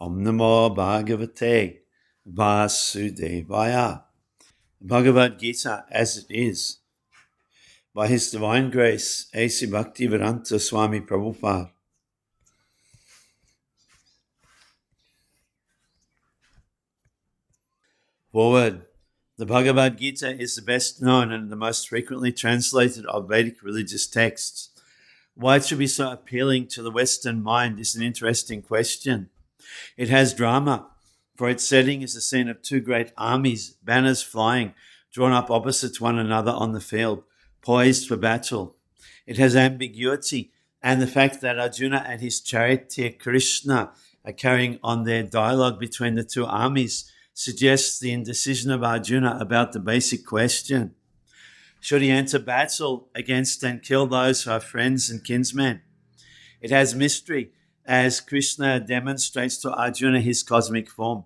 Om Namo Bhagavate Vasudevaya. Bhagavad-gita as it is, by His Divine Grace, A.C. Bhaktivedanta Swami Prabhupada. Forward. The Bhagavad-gita is the best known and the most frequently translated of Vedic religious texts. Why it should be so appealing to the Western mind is an interesting question. It has drama, for its setting is the scene of two great armies, banners flying, drawn up opposite one another on the field, poised for battle. It has ambiguity, and the fact that Arjuna and his charioteer Krishna are carrying on their dialogue between the two armies suggests the indecision of Arjuna about the basic question. Should he enter battle against and kill those who are friends and kinsmen? It has mystery, as Krishna demonstrates to Arjuna his cosmic form.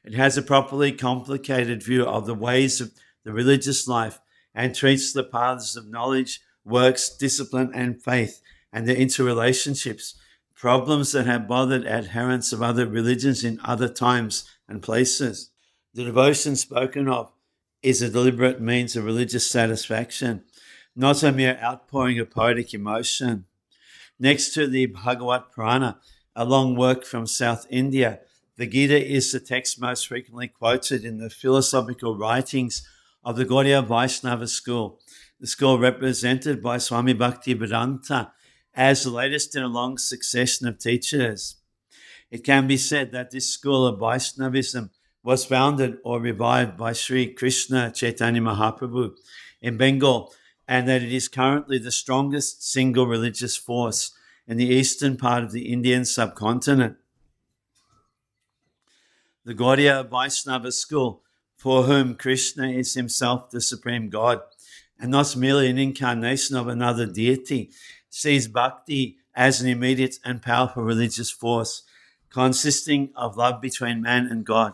It has a properly complicated view of the ways of the religious life and treats the paths of knowledge, works, discipline, and faith and their interrelationships, problems that have bothered adherents of other religions in other times and places. The devotion spoken of is a deliberate means of religious satisfaction, not a mere outpouring of poetic emotion. Next to the Bhagavad Purana, a long work from South India, the Gita is the text most frequently quoted in the philosophical writings of the Gaudiya Vaishnava school, the school represented by Swami Bhaktivedanta as the latest in a long succession of teachers. It can be said that this school of Vaishnavism was founded or revived by Sri Krishna Chaitanya Mahaprabhu in Bengal, and that it is currently the strongest single religious force in the eastern part of the Indian subcontinent. The Gaudiya Vaishnava school, for whom Krishna is himself the supreme God and not merely an incarnation of another deity, sees bhakti as an immediate and powerful religious force consisting of love between man and God.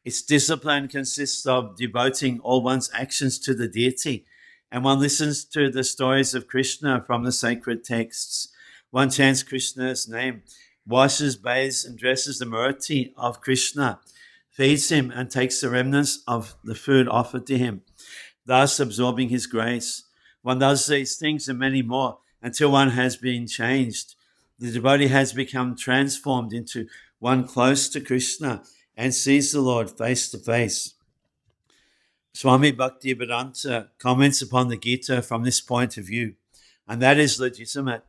Its discipline consists of devoting all one's actions to the deity, and one listens to the stories of Krishna from the sacred texts. One chants Krishna's name, washes, bathes, and dresses the murti of Krishna, feeds him, and takes the remnants of the food offered to him, thus absorbing his grace. One does these things and many more until one has been changed. The devotee has become transformed into one close to Krishna and sees the Lord face to face. Swami Bhaktivedanta comments upon the Gita from this point of view, and that is legitimate.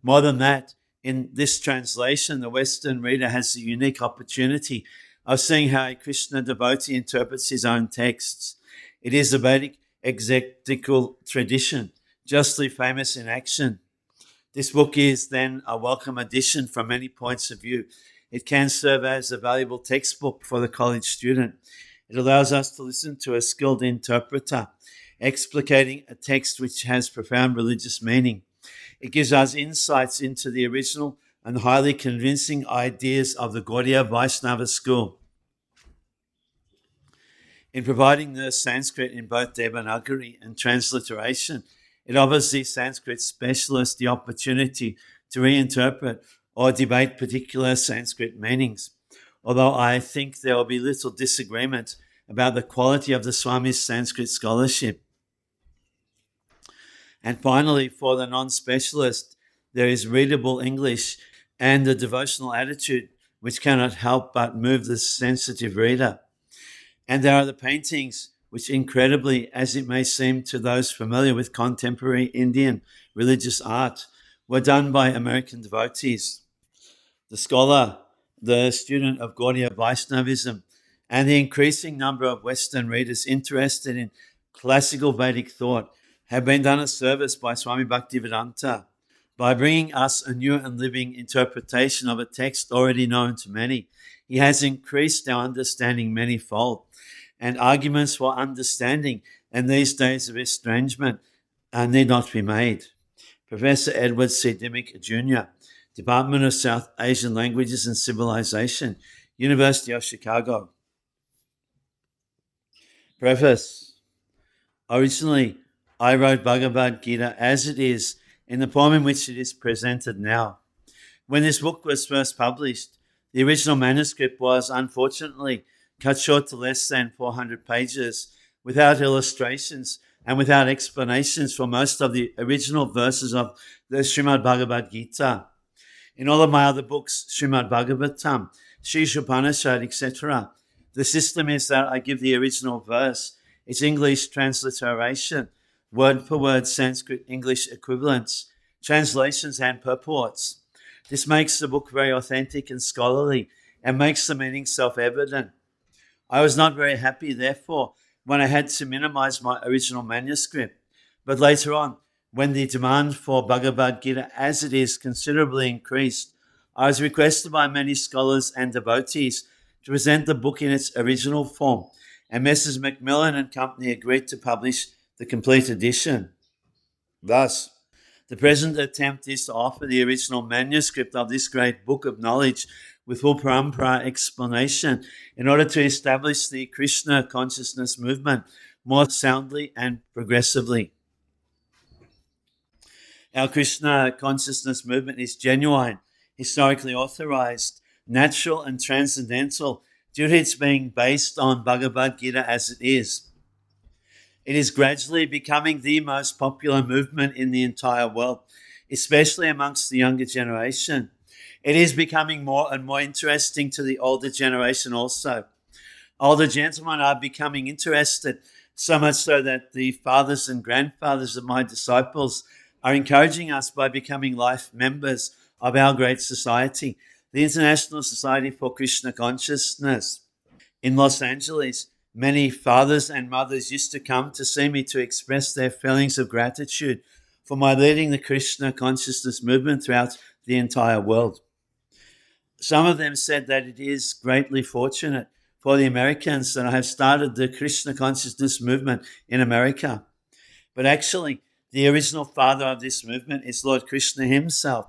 More than that, in this translation, the Western reader has the unique opportunity of seeing how a Krishna devotee interprets his own texts. It is a Vedic exegetical tradition, justly famous in action. This book is then a welcome addition from many points of view. It can serve as a valuable textbook for the college student. It allows us to listen to a skilled interpreter explicating a text which has profound religious meaning. It gives us insights into the original and highly convincing ideas of the Gaudiya Vaishnava school. In providing the Sanskrit in both Devanagari and transliteration, it offers the Sanskrit specialist the opportunity to reinterpret or debate particular Sanskrit meanings, although I think there will be little disagreement about the quality of the Swami's Sanskrit scholarship. And finally, for the non-specialist, there is readable English and a devotional attitude which cannot help but move the sensitive reader. And there are the paintings which, incredibly as it may seem to those familiar with contemporary Indian religious art, were done by American devotees. The scholar, the student of Gaudiya Vaishnavism, and the increasing number of Western readers interested in classical Vedic thought have been done a service by Swami Bhaktivedanta by bringing us a new and living interpretation of a text already known to many. He has increased our understanding manyfold, and arguments for understanding in these days of estrangement need not be made. Professor Edward C. Dimmick, Jr., Department of South Asian Languages and Civilization, University of Chicago. Preface. Originally, I wrote Bhagavad-gita as it is in the form in which it is presented now. When this book was first published, The original manuscript was unfortunately cut short to less than 400 pages, without illustrations and without explanations for most of the original verses of the Srimad Bhagavad-gita. In all of my other books, Srimad Bhagavatam, Upanishad, etc., the system is that I give the original verse, its English transliteration, word for word Sanskrit English equivalents, translations and purports. This makes the book very authentic and scholarly and makes the meaning self-evident. I was not very happy, therefore, when I had to minimize my original manuscript. But later on, when the demand for Bhagavad-gita as it is considerably increased, I was requested by many scholars and devotees to present the book in its original form, and Messrs. Macmillan and Company agreed to publish the complete edition. Thus, the present attempt is to offer the original manuscript of this great book of knowledge with full parampara explanation in order to establish the Krishna consciousness movement more soundly and progressively. Our Krishna consciousness movement is genuine, historically authorized, natural and transcendental due to its being based on Bhagavad-gita as it is. It is gradually becoming the most popular movement in the entire world, especially amongst the younger generation. It is becoming more and more interesting to the older generation also. Older gentlemen are becoming interested, so much so that the fathers and grandfathers of my disciples are encouraging us by becoming life members of our great society, the International Society for Krishna Consciousness. In Los Angeles, many fathers and mothers used to come to see me to express their feelings of gratitude for my leading the Krishna consciousness movement throughout the entire world. Some of them said that it is greatly fortunate for the Americans that I have started the Krishna consciousness movement in America. But actually, the original father of this movement is Lord Krishna himself,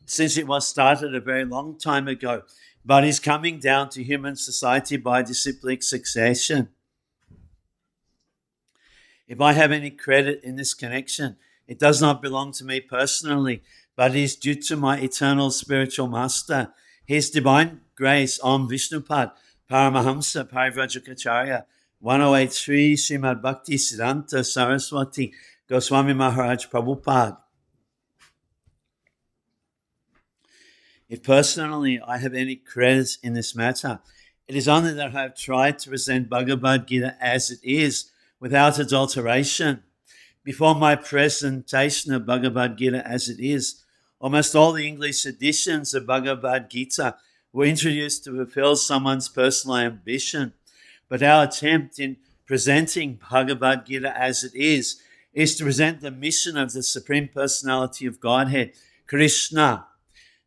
since it was started a very long time ago, but is coming down to human society by disciplic succession. If I have any credit in this connection, it does not belong to me personally, but is due to my eternal spiritual master, His Divine Grace Om Vishnupad Paramahamsa Parivrajacharya 1083 Srimad Bhaktivedanta Saraswati Goswami Maharaj Prabhupada. If personally I have any credit in this matter, it is only that I have tried to present Bhagavad-gita as it is, without adulteration. Before my presentation of Bhagavad-gita as it is, almost all the English editions of Bhagavad-gita were introduced to fulfill someone's personal ambition. But our attempt in presenting Bhagavad-gita as it is to present the mission of the Supreme Personality of Godhead, Krishna.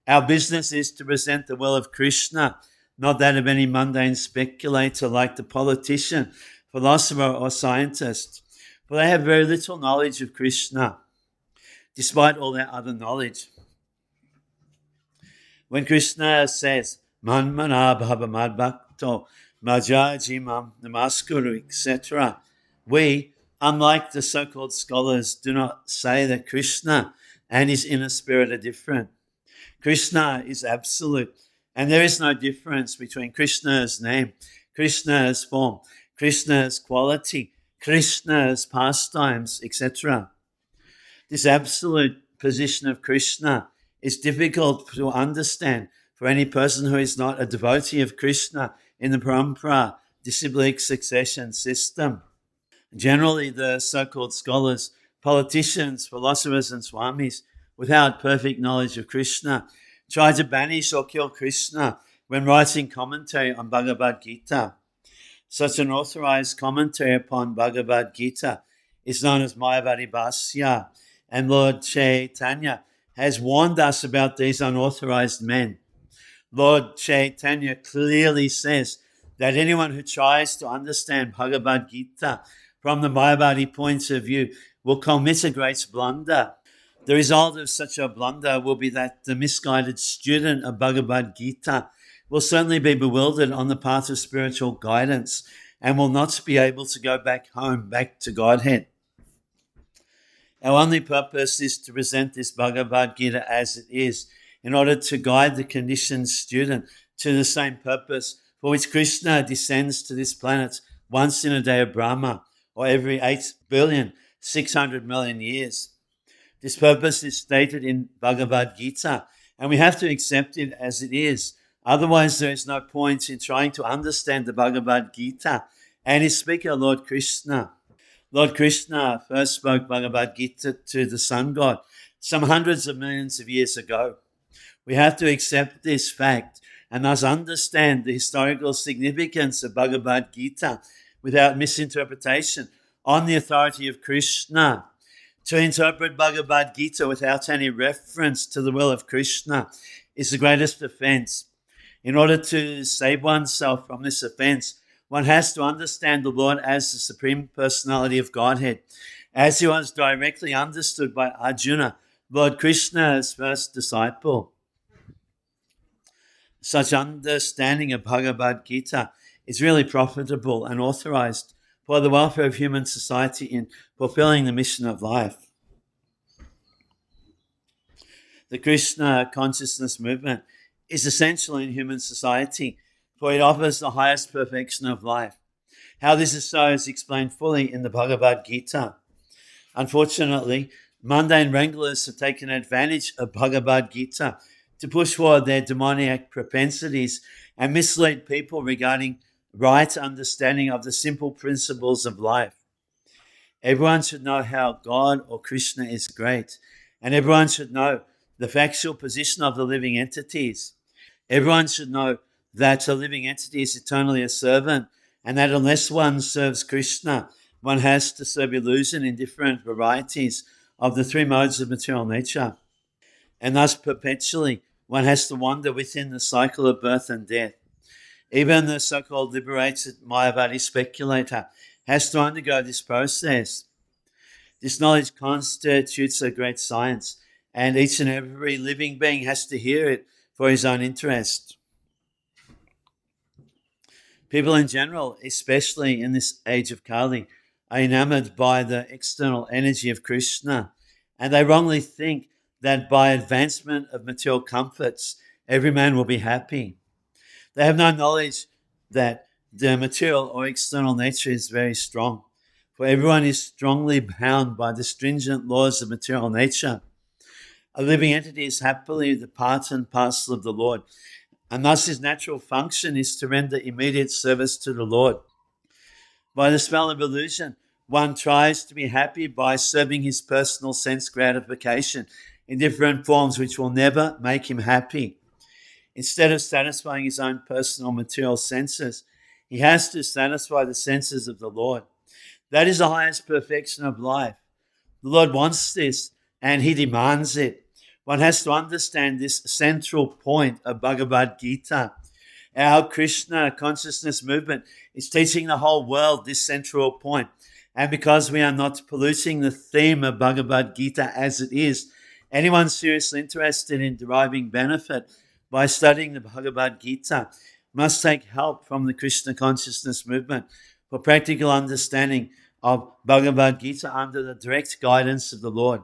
Our business is to present the will of Krishna, not that of any mundane speculator like the politician, philosopher, or scientist, for they have very little knowledge of Krishna, despite all their other knowledge. When Krishna says, Manmana bhava madbhakto majajimam namaskuru, etc., we, unlike the so-called scholars, do not say that Krishna and his inner spirit are different. Krishna is absolute, and there is no difference between Krishna's name, Krishna's form, Krishna's quality, Krishna's pastimes, etc. This absolute position of Krishna is difficult to understand for any person who is not a devotee of Krishna in the parampara disciplic succession system. Generally, the so-called scholars, politicians, philosophers, and swamis, without perfect knowledge of Krishna, try to banish or kill Krishna when writing commentary on Bhagavad-gita. Such an authorized commentary upon Bhagavad-gita is known as Mayavadi Bhasya, and Lord Chaitanya has warned us about these unauthorized men. Lord Chaitanya clearly says that anyone who tries to understand Bhagavad-gita from the Mayavadi point of view will commit a great blunder. The result of such a blunder will be that the misguided student of Bhagavad-gita will certainly be bewildered on the path of spiritual guidance and will not be able to go back home, back to Godhead. Our only purpose is to present this Bhagavad-gita as it is, in order to guide the conditioned student to the same purpose for which Krishna descends to this planet once in a day of Brahma, or every 8,600,000,000 years. This purpose is stated in Bhagavad-gita, and we have to accept it as it is. Otherwise, there is no point in trying to understand the Bhagavad-gita and its speaker, Lord Krishna. Lord Krishna first spoke Bhagavad-gita to the sun god some hundreds of millions of years ago. We have to accept this fact and thus understand the historical significance of Bhagavad-gita without misinterpretation on the authority of Krishna. To interpret Bhagavad-gita without any reference to the will of Krishna is the greatest offense. In order to save oneself from this offense, one has to understand the Lord as the Supreme Personality of Godhead, as he was directly understood by Arjuna, Lord Krishna's first disciple. Such understanding of Bhagavad-gita is really profitable and authorized for the welfare of human society in fulfilling the mission of life. The Krishna consciousness movement is essential in human society, for it offers the highest perfection of life. How this is so is explained fully in the Bhagavad-gita. Unfortunately, mundane wranglers have taken advantage of Bhagavad-gita to push forward their demoniac propensities and mislead people regarding right understanding of the simple principles of life. Everyone should know how God or Krishna is great, and everyone should know the factual position of the living entities. Everyone should know that a living entity is eternally a servant, and that unless one serves Krishna, one has to serve illusion in different varieties of the three modes of material nature. And thus perpetually one has to wander within the cycle of birth and death. Even the so-called liberated Mayavadi speculator has to undergo this process. This knowledge constitutes a great science, and each and every living being has to hear it for his own interest. People in general, especially in this age of Kali, are enamored by the external energy of Krishna, and they wrongly think that by advancement of material comforts, every man will be happy. They have no knowledge that the material or external nature is very strong, for everyone is strongly bound by the stringent laws of material nature. A living entity is happily the part and parcel of the Lord, and thus his natural function is to render immediate service to the Lord. By the spell of illusion, one tries to be happy by serving his personal sense gratification in different forms which will never make him happy. Instead of satisfying his own personal material senses, he has to satisfy the senses of the Lord. That is the highest perfection of life. The Lord wants this, and he demands it. One has to understand this central point of Bhagavad-gita. Our Krishna consciousness movement is teaching the whole world this central point. And because we are not polluting the theme of Bhagavad-gita as it is, anyone seriously interested in deriving benefit by studying the Bhagavad-gita must take help from the Krishna consciousness movement for practical understanding of Bhagavad-gita under the direct guidance of the Lord.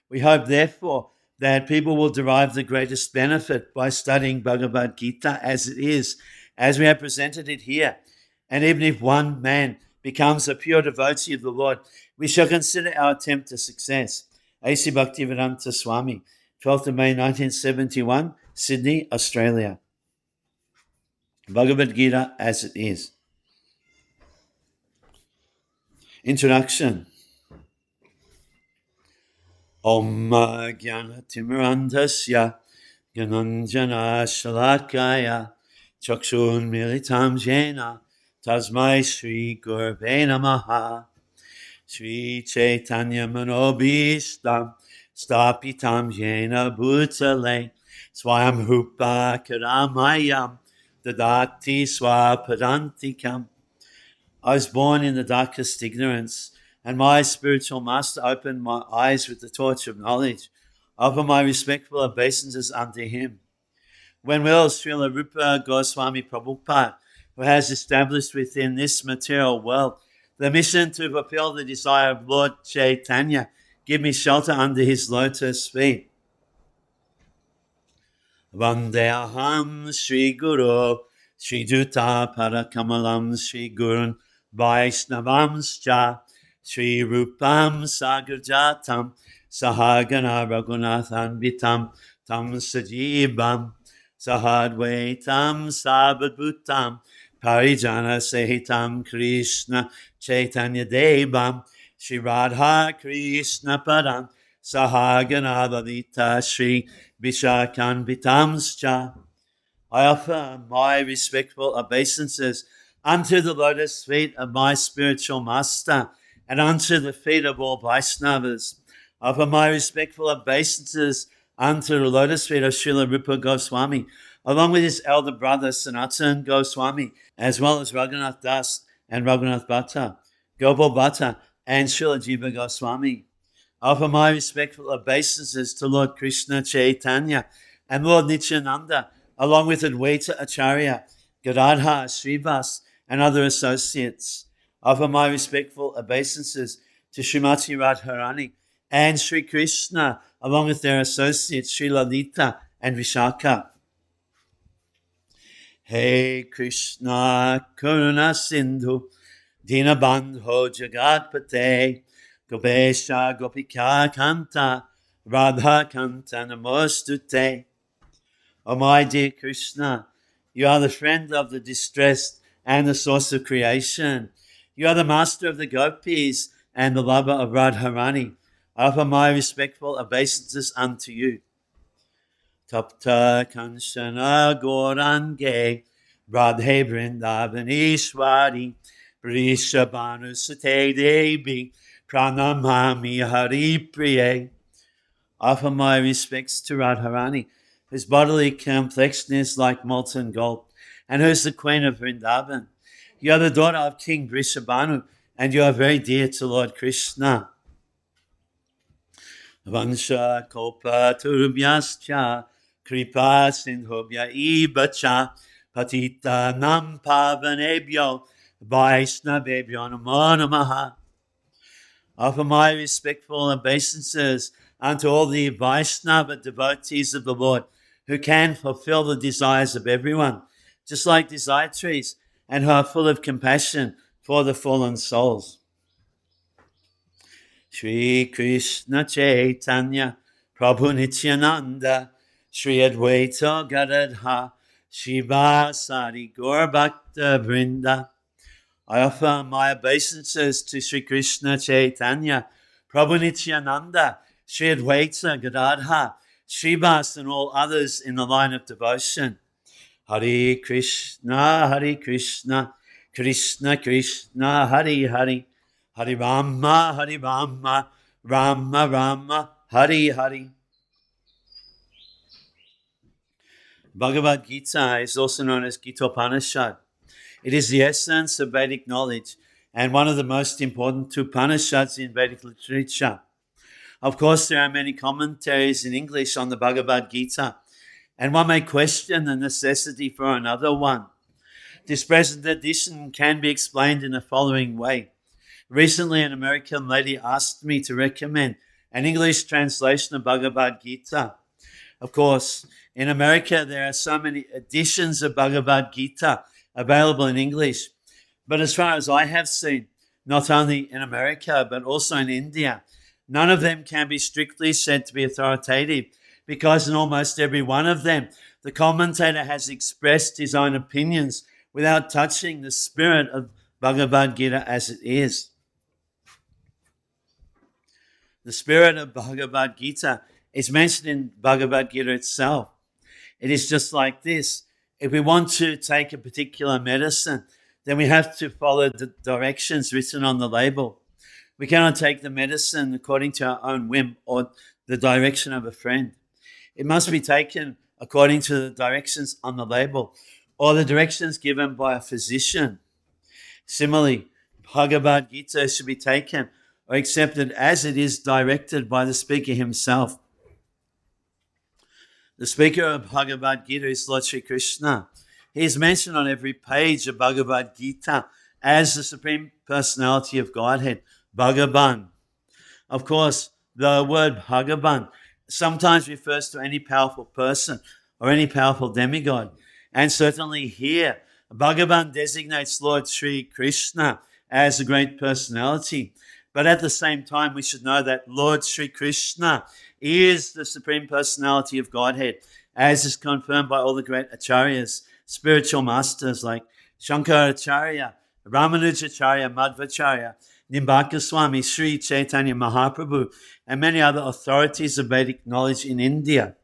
We hope, therefore, that people will derive the greatest benefit by studying Bhagavad-gita as it is, as we have presented it here. And even if one man becomes a pure devotee of the Lord, we shall consider our attempt a success. A.C. Bhaktivedanta Swami, 12th of May 1971, Sydney, Australia. Bhagavad-gita as it is. Introduction. Om Jnana-timirandasya Gyananjana Shalakaya Chakshun Militam Jena Tasmai Shri Gurve Namaha Shri Chaitanya Manobishtam Stapitam Jena Bhutale Swayam Rupa Karamayam Dadati Swapadantikam. I was born in the darkest ignorance, and my spiritual master opened my eyes with the torch of knowledge. Offer my respectful obeisances unto him. When will Srila Rupa Goswami Prabhupada, who has established within this material world the mission to fulfill the desire of Lord Chaitanya, give me shelter under his lotus feet? Vandeham Shri Guru Shri Juta Parakamalam Shri Gurun Vaishnavamscha Shri Rupam Sagarjatam Sahagana Raghunathan Vitam Tam Sajivam Sahadvaitam Sabadbhutam Parijana Sehitam Krishna Chaitanya Devam Shri Radha Krishna Padam Sahagana Lalita Shri Vishakan Vitamscha. I offer my respectful obeisances unto the lotus feet of my spiritual master and unto the feet of all Vaishnavas. I offer my respectful obeisances unto the lotus feet of Srila Rupa Goswami, along with his elder brother Sanatan Goswami, as well as Raghunath Das and Raghunath Bhatta, Gopal Bhatta, and Srila Jiva Goswami. I offer my respectful obeisances to Lord Krishna Chaitanya and Lord Nityananda, along with Advaita Acharya, Gadadhar, Srivas, and other associates. I offer my respectful obeisances to Srimati Radharani and Sri Krishna, along with their associates, Sri Lalita and Vishaka. Hey Krishna Karuna Sindhu Dinabandho Jagatpate Gopesha Gopika Kanta Radha Kanta Namostute. O my dear Krishna, you are the friend of the distressed and the source of creation. You are the master of the gopis and the lover of Radharani. I offer my respectful obeisances unto you. Tapta Kanshana Gorange Radhe Vrindavanishwari Vrishabhanu Sate Devi Pranamami Hari Priye. Offer my respects to Radharani, whose bodily complexion is like molten gold, and who is the queen of Vrindavan. You are the daughter of King Vrishabhanu, and you are very dear to Lord Krishna. Vansha Kopa Turubhyascha Kripa Sindhobhya Ibacha Patita Nam Pavanebhyo Vaishnavebhyo Namo Namaha. Offer my respectful obeisances unto all the Vaishnava devotees of the Lord who can fulfill the desires of everyone, just like desire trees, and who are full of compassion for the fallen souls. Shri Krishna Chaitanya Prabhu Nityananda Shri Advaita Gadadha Shiva Sari Gaur Bhakta Vrinda. I offer my obeisances to Shri Krishna Chaitanya Prabhu Nityananda Shri Advaita Gadadha Shivas and all others in the line of devotion. Hare Krishna, Krishna Krishna, Hare Hare, Hare Rama, Rama Rama, Hare Hare. Bhagavad-gita is also known as Gita-upanishad. It is the essence of Vedic knowledge and one of the most important two Upanishads in Vedic literature. Of course, there are many commentaries in English on the Bhagavad-gita, and one may question the necessity for another one. This present edition can be explained in the following way. Recently, an American lady asked me to recommend an English translation of Bhagavad-gita. Of course, in America, there are so many editions of Bhagavad-gita available in English. But as far as I have seen, not only in America, but also in India, none of them can be strictly said to be authoritative, because in almost every one of them, the commentator has expressed his own opinions without touching the spirit of Bhagavad-gita as it is. The spirit of Bhagavad-gita is mentioned in Bhagavad-gita itself. It is just like this. If we want to take a particular medicine, then we have to follow the directions written on the label. We cannot take the medicine according to our own whim or the direction of a friend. It must be taken according to the directions on the label or the directions given by a physician. Similarly, Bhagavad-gita should be taken or accepted as it is directed by the speaker himself. The speaker of Bhagavad-gita is Lord Sri Krishna. He is mentioned on every page of Bhagavad-gita as the Supreme Personality of Godhead, Bhagavan. Of course, the word Bhagavan sometimes refers to any powerful person or any powerful demigod. And certainly here, Bhagavan designates Lord Sri Krishna as a great personality. But at the same time, we should know that Lord Sri Krishna is the Supreme Personality of Godhead, as is confirmed by all the great acharyas, spiritual masters like Shankaracharya, Ramanujacharya, Madhvacharya, Nimbaka Swami, Sri Chaitanya Mahaprabhu, and many other authorities of Vedic knowledge in India.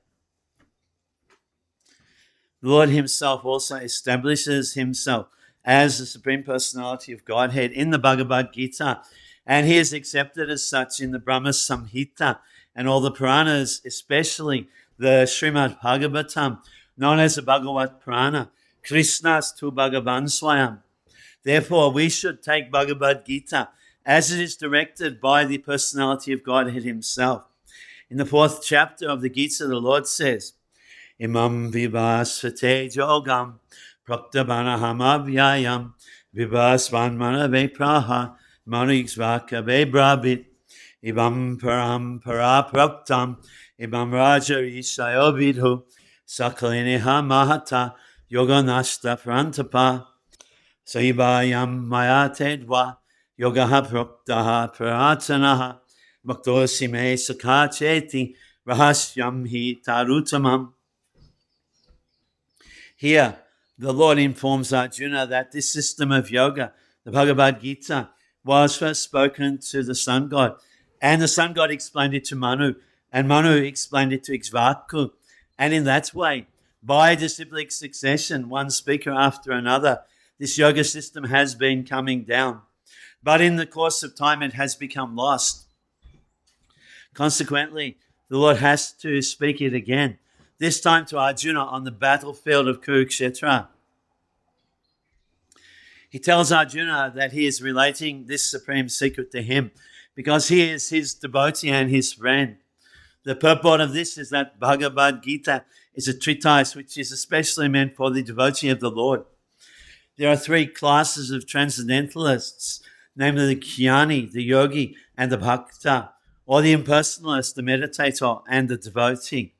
The Lord himself also establishes himself as the Supreme Personality of Godhead in the Bhagavad-gita, and he is accepted as such in the Brahma Samhita and all the Puranas, especially the Srimad Bhagavatam, known as the Bhagavat Purana, Krishna's Tu Bhagavan Swayam. Therefore, we should take Bhagavad-gita as it is directed by the personality of Godhead himself. In the 4th chapter of the Gita, the Lord says, Imam vivasvate jogam praktabanaham avyayam vivasvan manave praha maniksvakave brabit Ibam param parapraptam Ibam raja ishayo vidhu Sakalineha mahata yoganashta prantapa Saibayam mayatedva yogaha proktaha praratanaha Bhaktosime sakacheti rahasyam hi tarutamam. Here, the Lord informs Arjuna that this system of yoga, the Bhagavad-gita, was first spoken to the sun god, and the sun god explained it to Manu, and Manu explained it to Ikshvaku. And in that way, by disciplic succession, one speaker after another, this yoga system has been coming down. But in the course of time, it has become lost. Consequently, the Lord has to speak it again, this time to Arjuna on the battlefield of Kurukshetra. He tells Arjuna that he is relating this supreme secret to him because he is his devotee and his friend. The purport of this is that Bhagavad-gita is a treatise which is especially meant for the devotee of the Lord. There are 3 classes of transcendentalists, namely the Jnani, the yogi, and the bhakta, or the impersonalist, the meditator, and the devotee.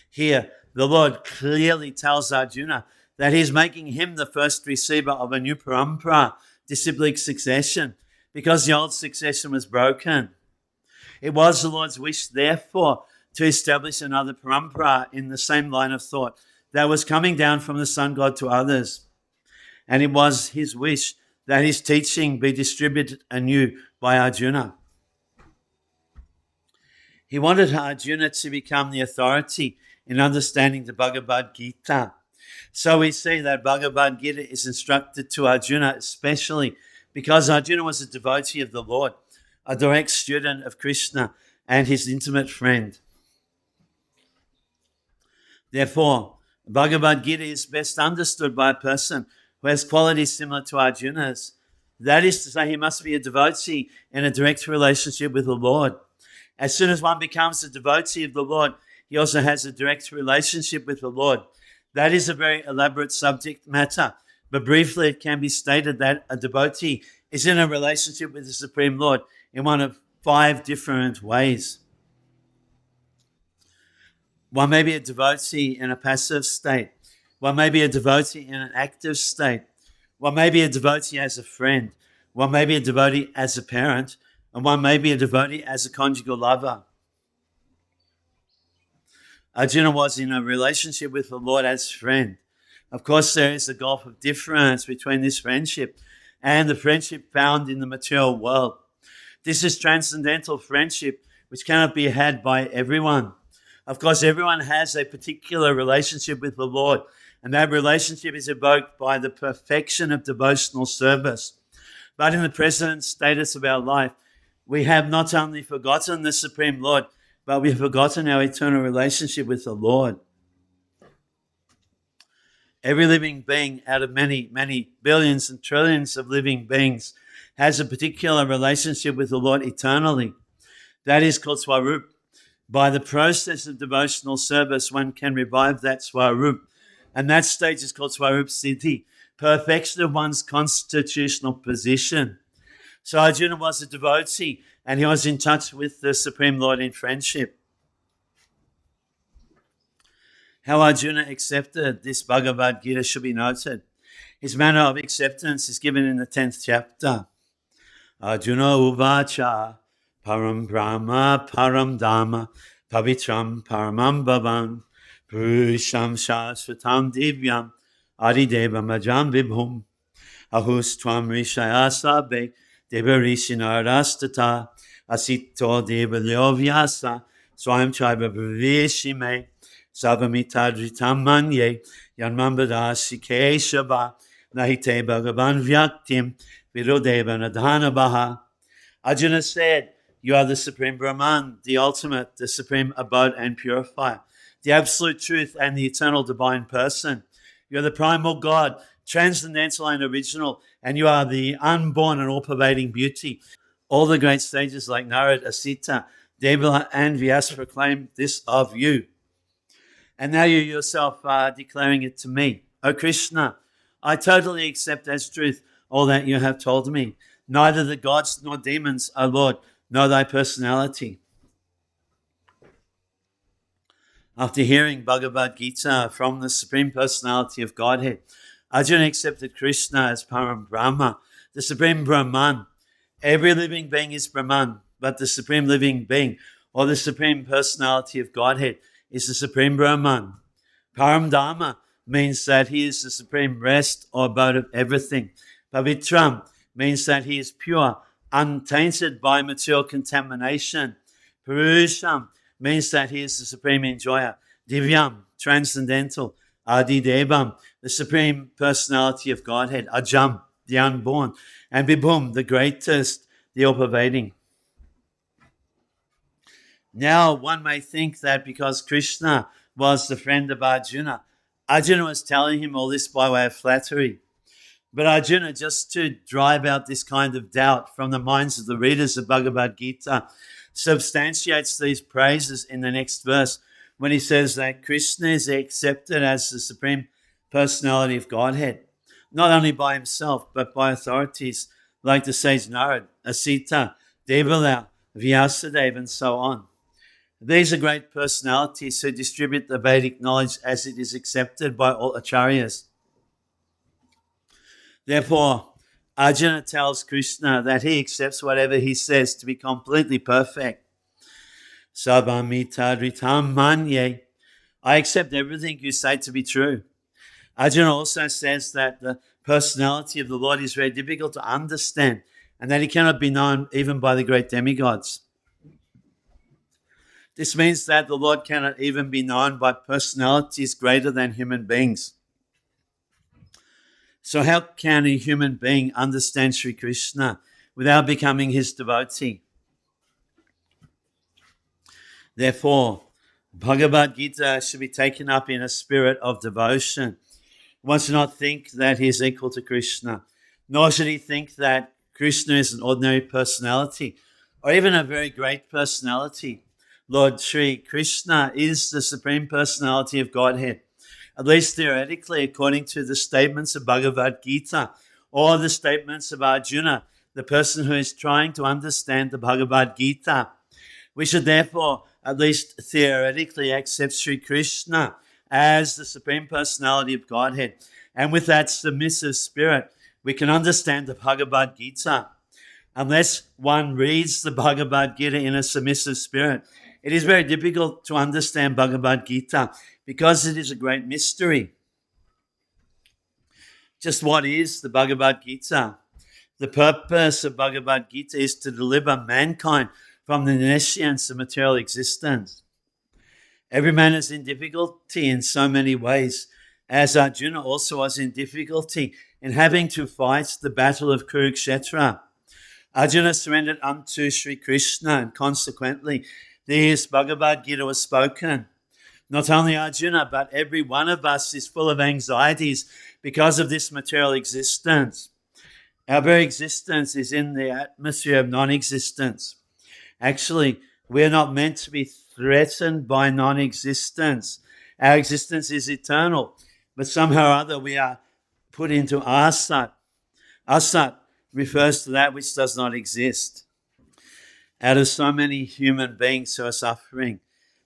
Here, the Lord clearly tells Arjuna that he is making him the first receiver of a new parampara, disciplic succession, because the old succession was broken. It was the Lord's wish, therefore, to establish another parampara in the same line of thought that was coming down from the sun god to others. And it was his wish that his teaching be distributed anew by Arjuna. He wanted Arjuna to become the authority in understanding the Bhagavad-gita. So we see that Bhagavad-gita is instructed to Arjuna especially because Arjuna was a devotee of the Lord, a direct student of Krishna and his intimate friend. Therefore, Bhagavad-gita is best understood by a person who has qualities similar to Arjuna's. That is to say, he must be a devotee in a direct relationship with the Lord. As soon as one becomes a devotee of the Lord, he also has a direct relationship with the Lord. That is a very elaborate subject matter, but briefly it can be stated that a devotee is in a relationship with the Supreme Lord in one of 5 different ways. One may be a devotee in a passive state. One may be a devotee in an active state. One may be a devotee as a friend. One may be a devotee as a parent. And one may be a devotee as a conjugal lover. Arjuna was in a relationship with the Lord as friend. Of course, there is a gulf of difference between this friendship and the friendship found in the material world. This is transcendental friendship, which cannot be had by everyone. Of course, everyone has a particular relationship with the Lord, and that relationship is evoked by the perfection of devotional service. But in the present status of our life, we have not only forgotten the Supreme Lord, but we have forgotten our eternal relationship with the Lord. Every living being out of many, many billions and trillions of living beings has a particular relationship with the Lord eternally. That is called Swarup. By the process of devotional service, one can revive that Swarup. And that stage is called Swarup Siddhi, perfection of one's constitutional position. So Arjuna was a devotee and he was in touch with the Supreme Lord in friendship. How Arjuna accepted this Bhagavad-gita should be noted. His manner of acceptance is given in the 10th chapter. Arjuna uvacha param brahma param dhamma pavitram paramam bhavan purusham shashvatam divyam adidevam ajam vibhum ahus tvam rishaya sabbe devarishinarastata asito devalyovyasa swayam chaiva bhavishime Savamitadritam manye yanmambadasi keshava nahite bhagavan vyaktim vidodeva nadhana baha. Arjuna said, you are the Supreme Brahman, the ultimate, the supreme abode and purifier, the absolute truth and the eternal divine person. You are the primal God, transcendental and original, and you are the unborn and all-pervading beauty. All the great sages like Narad, Asita, Devala and Vyasa proclaim this of you. And now you yourself are declaring it to me. O Krishna, I totally accept as truth all that you have told me. Neither the gods nor demons, O Lord, know thy personality. After hearing Bhagavad-gita from the Supreme Personality of Godhead, Arjuna accepted Krishna as Param Brahma, the Supreme Brahman. Every living being is Brahman, but the Supreme Living Being, or the Supreme Personality of Godhead, is the Supreme Brahman. Param Dhamma means that he is the supreme rest or abode of everything. Pavitram means that he is pure, untainted by material contamination. Purusham means that he is the supreme enjoyer. Divyam, transcendental. Adidevam, the supreme personality of Godhead. Ajam, the unborn. And Vibhum, the greatest, the all-pervading. Now one may think that because Krishna was the friend of Arjuna, Arjuna was telling him all this by way of flattery. But Arjuna, just to drive out this kind of doubt from the minds of the readers of Bhagavad-gita, substantiates these praises in the next verse when he says that Krishna is accepted as the Supreme Personality of Godhead, not only by himself, but by authorities like the sage Narad, Asita, Devala, Vyasadeva, and so on. These are great personalities who distribute the Vedic knowledge as it is accepted by all acharyas. Therefore, Arjuna tells Krishna that he accepts whatever he says to be completely perfect. Sarvamitadritam manye. I accept everything you say to be true. Arjuna also says that the personality of the Lord is very difficult to understand and that he cannot be known even by the great demigods. This means that the Lord cannot even be known by personalities greater than human beings. So how can a human being understand Sri Krishna without becoming his devotee? Therefore, Bhagavad-gita should be taken up in a spirit of devotion. One should not think that he is equal to Krishna, nor should he think that Krishna is an ordinary personality or even a very great personality. Lord Sri Krishna is the Supreme Personality of Godhead, at least theoretically, according to the statements of Bhagavad-gita or the statements of Arjuna, the person who is trying to understand the Bhagavad-gita. We should therefore, at least theoretically, accept Sri Krishna as the Supreme Personality of Godhead. And with that submissive spirit, we can understand the Bhagavad-gita. Unless one reads the Bhagavad-gita in a submissive spirit, it is very difficult to understand Bhagavad-gita because it is a great mystery. Just what is the Bhagavad-gita? The purpose of Bhagavad-gita is to deliver mankind from the nescience of material existence. Every man is in difficulty in so many ways, as Arjuna also was in difficulty in having to fight the battle of Kurukshetra. Arjuna surrendered unto Sri Krishna, and consequently, this Bhagavad-gita was spoken. Not only Arjuna, but every one of us is full of anxieties because of this material existence. Our very existence is in the atmosphere of non-existence. Actually, we are not meant to be threatened by non-existence. Our existence is eternal, but somehow or other we are put into asat. Asat refers to that which does not exist. Out of so many human beings who are suffering,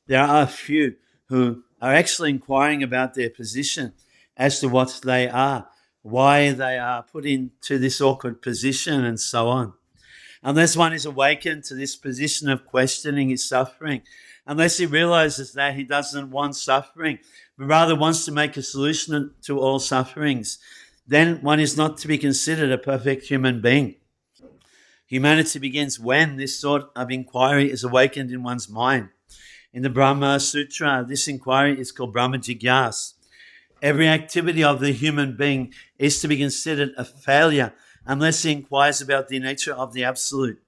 there are a few who are actually inquiring about their position as to what they are, why they are put into this awkward position, and so on. Unless one is awakened to this position of questioning his suffering, unless he realizes that he doesn't want suffering, but rather wants to make a solution to all sufferings, then one is not to be considered a perfect human being. Humanity begins when this sort of inquiry is awakened in one's mind. In the Brahma Sutra, this inquiry is called Brahma Jigyas. Every activity of the human being is to be considered a failure unless he inquires about the nature of the Absolute.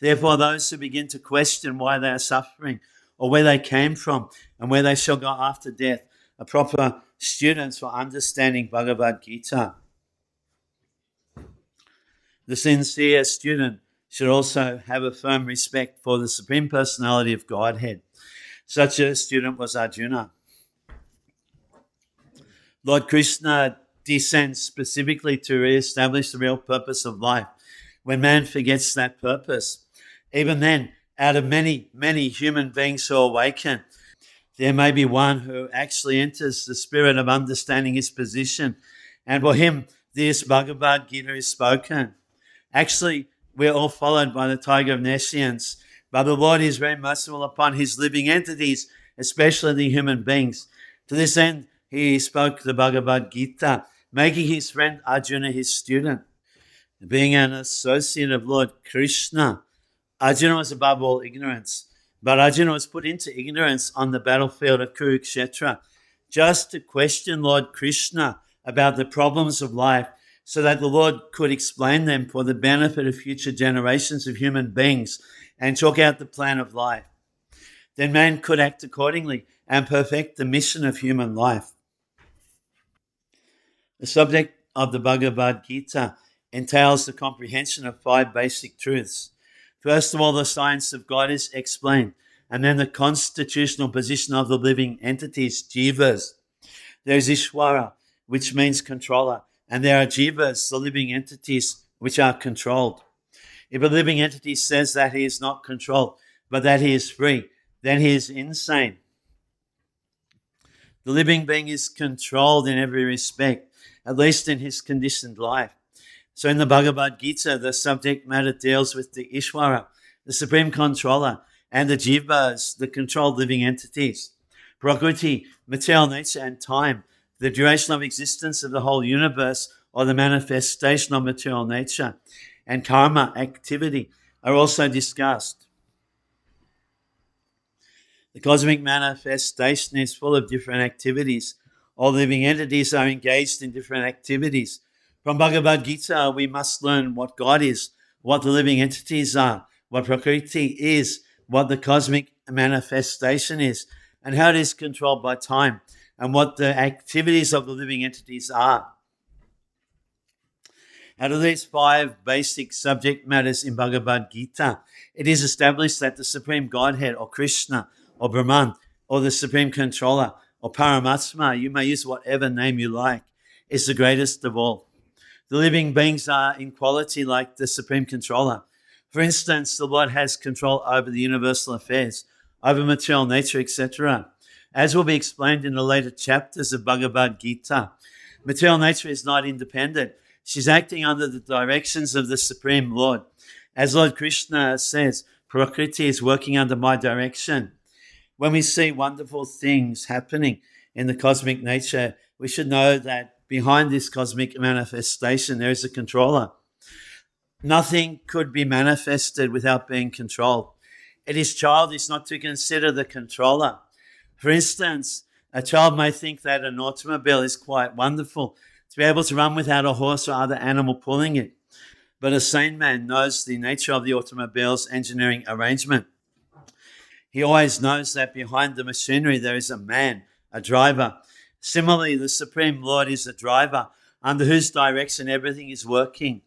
Therefore, those who begin to question why they are suffering or where they came from and where they shall go after death are proper students for understanding Bhagavad-gita. The sincere student should also have a firm respect for the Supreme Personality of Godhead. Such a student was Arjuna. Lord Krishna descends specifically to re-establish the real purpose of life. When man forgets that purpose, even then, out of many, many human beings who awaken, there may be one who actually enters the spirit of understanding his position. And for him, this Bhagavad-gita is spoken. Actually, we're all followed by the tiger of nescience, but the Lord is very merciful upon his living entities, especially the human beings. To this end, he spoke the Bhagavad-gita, making his friend Arjuna his student. Being an associate of Lord Krishna, Arjuna was above all ignorance. But Arjuna was put into ignorance on the battlefield of Kurukshetra just to question Lord Krishna about the problems of life so that the Lord could explain them for the benefit of future generations of human beings and chalk out the plan of life. Then man could act accordingly and perfect the mission of human life. The subject of the Bhagavad-gita entails the comprehension of 5 basic truths. First of all, the science of God is explained, and then the constitutional position of the living entities, jivas. There is Ishvara, which means controller, and there are jivas, the living entities, which are controlled. If a living entity says that he is not controlled, but that he is free, then he is insane. The living being is controlled in every respect, at least in his conditioned life. So in the Bhagavad-gita, the subject matter deals with the Ishvara, the supreme controller, and the jivas, the controlled living entities. Prakriti, material nature, and time, the duration of existence of the whole universe or the manifestation of material nature, and karma, activity, are also discussed. The cosmic manifestation is full of different activities. All living entities are engaged in different activities. From Bhagavad-gita, we must learn what God is, what the living entities are, what Prakriti is, what the cosmic manifestation is, and how it is controlled by time, and what the activities of the living entities are. Out of these 5 basic subject matters in Bhagavad-gita, it is established that the Supreme Godhead, or Krishna, or Brahman, or the Supreme Controller, or Paramatma, you may use whatever name you like, is the greatest of all. The living beings are in quality like the Supreme Controller. For instance, the Lord has control over the universal affairs, over material nature, etc. As will be explained in the later chapters of Bhagavad-gita, material nature is not independent. She's acting under the directions of the Supreme Lord. As Lord Krishna says, Prakriti is working under my direction. When we see wonderful things happening in the cosmic nature, we should know that behind this cosmic manifestation, there is a controller. Nothing could be manifested without being controlled. It is childish not to consider the controller. For instance, a child may think that an automobile is quite wonderful to be able to run without a horse or other animal pulling it. But a sane man knows the nature of the automobile's engineering arrangement. He always knows that behind the machinery there is a man, a driver. Similarly, the Supreme Lord is a driver under whose direction everything is working.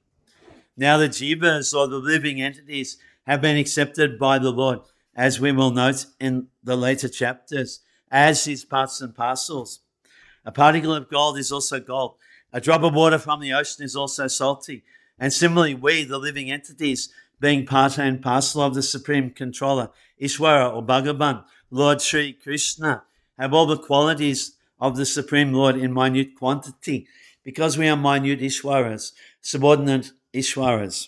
Now the jivas, or the living entities, have been accepted by the Lord, as we will note in the later chapters, as his parts and parcels. A particle of gold is also gold. A drop of water from the ocean is also salty. And similarly, we, the living entities, being part and parcel of the Supreme Controller, Ishvara or Bhagavan, Lord Sri Krishna, have all the qualities of the Supreme Lord in minute quantity, because we are minute Ishwaras, subordinate Ishwaras.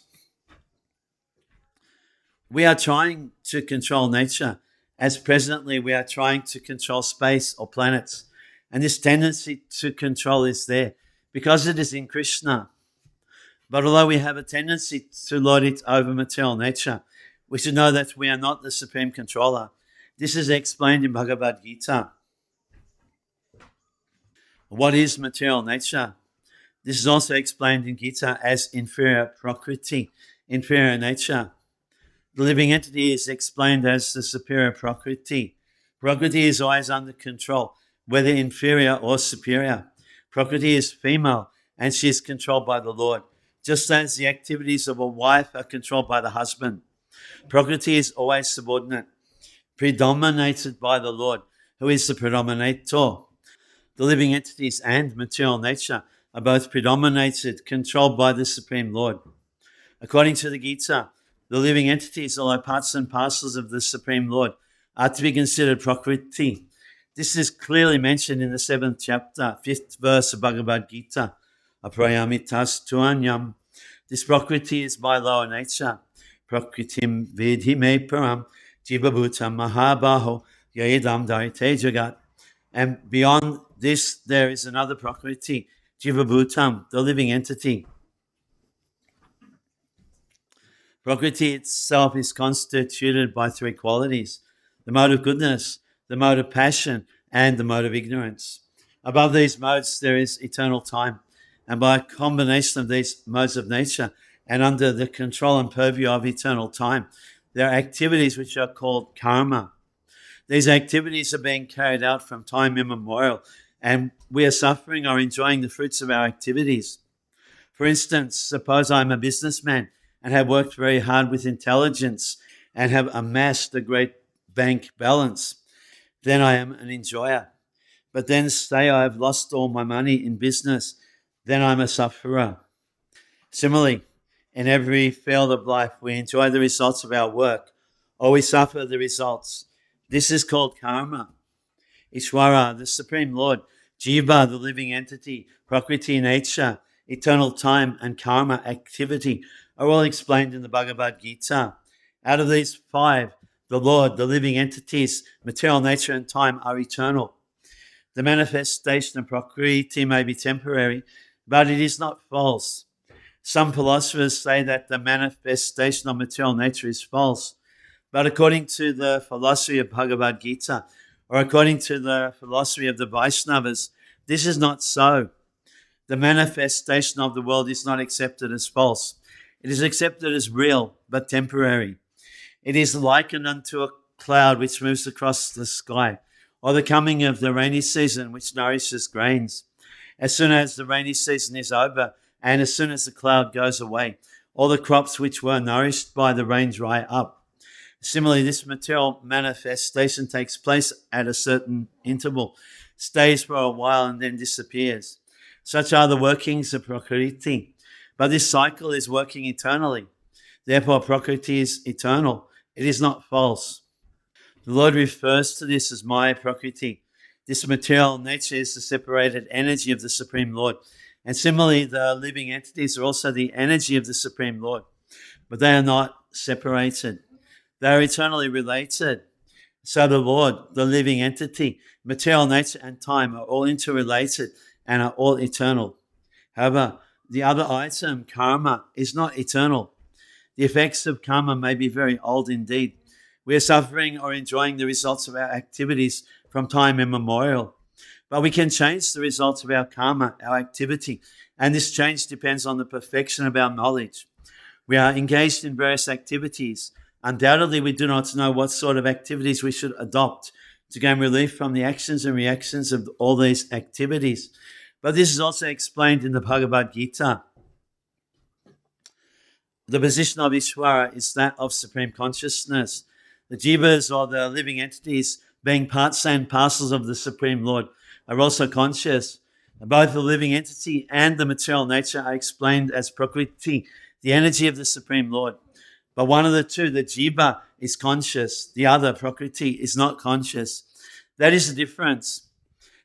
We are trying to control nature, as presently we are trying to control space or planets. And this tendency to control is there because it is in Krishna. But although we have a tendency to lord it over material nature, we should know that we are not the supreme controller. This is explained in Bhagavad-gita. What is material nature? This is also explained in Gita as inferior prakriti, inferior nature. The living entity is explained as the superior prakriti. Prakriti is always under control, whether inferior or superior. Prakriti is female and she is controlled by the Lord, just as the activities of a wife are controlled by the husband. Prakriti is always subordinate, predominated by the Lord, who is the predominator. The living entities and material nature are both predominated, controlled by the Supreme Lord. According to the Gita, the living entities, although parts and parcels of the Supreme Lord, are to be considered prakriti. This is clearly mentioned in the 7th chapter, 5th verse of Bhagavad-gita. Aprayamitas tuanyam. This prakriti is by lower nature. Prakritim vidhi me param jivabhutam mahabaho yaidam darite jagat. And beyond this, there is another prakriti, jivabhutam, the living entity. Prakriti itself is constituted by three qualities: the mode of goodness, the mode of passion, and the mode of ignorance. Above these modes, there is eternal time. And by a combination of these modes of nature and under the control and purview of eternal time, there are activities which are called karma. These activities are being carried out from time immemorial, and we are suffering or enjoying the fruits of our activities. For instance, suppose I'm a businessman and have worked very hard with intelligence and have amassed a great bank balance. Then I am an enjoyer. But then say I have lost all my money in business, then I'm a sufferer. Similarly, in every field of life, we enjoy the results of our work, or we suffer the results. This is called karma. Ishwara, the Supreme Lord, Jiva, the living entity, Prakriti, nature, eternal time, and karma, activity, are all explained in the Bhagavad-gita. Out of these five, the Lord, the living entities, material nature, and time are eternal. The manifestation of Prakriti may be temporary, but it is not false. Some philosophers say that the manifestation of material nature is false, but according to the philosophy of Bhagavad-gita, or according to the philosophy of the Vaishnavas, this is not so. The manifestation of the world is not accepted as false. It is accepted as real, but temporary. It is likened unto a cloud which moves across the sky, or the coming of the rainy season which nourishes grains. As soon as the rainy season is over, and as soon as the cloud goes away, all the crops which were nourished by the rain dry up. Similarly, this material manifestation takes place at a certain interval, stays for a while, and then disappears. Such are the workings of Prakriti. But this cycle is working eternally. Therefore, Prakriti is eternal. It is not false. The Lord refers to this as Maya Prakriti. This material nature is the separated energy of the Supreme Lord. And similarly, the living entities are also the energy of the Supreme Lord. But they are not separated. They are eternally related. So the Lord, the living entity, material nature, and time are all interrelated and are all eternal. However, the other item, karma, is not eternal. The effects of karma may be very old indeed. We are suffering or enjoying the results of our activities from time immemorial. But we can change the results of our karma, our activity, and this change depends on the perfection of our knowledge. We are engaged in various activities. Undoubtedly, we do not know what sort of activities we should adopt to gain relief from the actions and reactions of all these activities. But this is also explained in the Bhagavad-gita. The position of Ishvara is that of supreme consciousness. The jivas, or the living entities, being parts and parcels of the Supreme Lord, are also conscious. Both the living entity and the material nature are explained as Prakriti, the energy of the Supreme Lord. But one of the two, the jiva, is conscious. The other, Prakriti, is not conscious. That is the difference.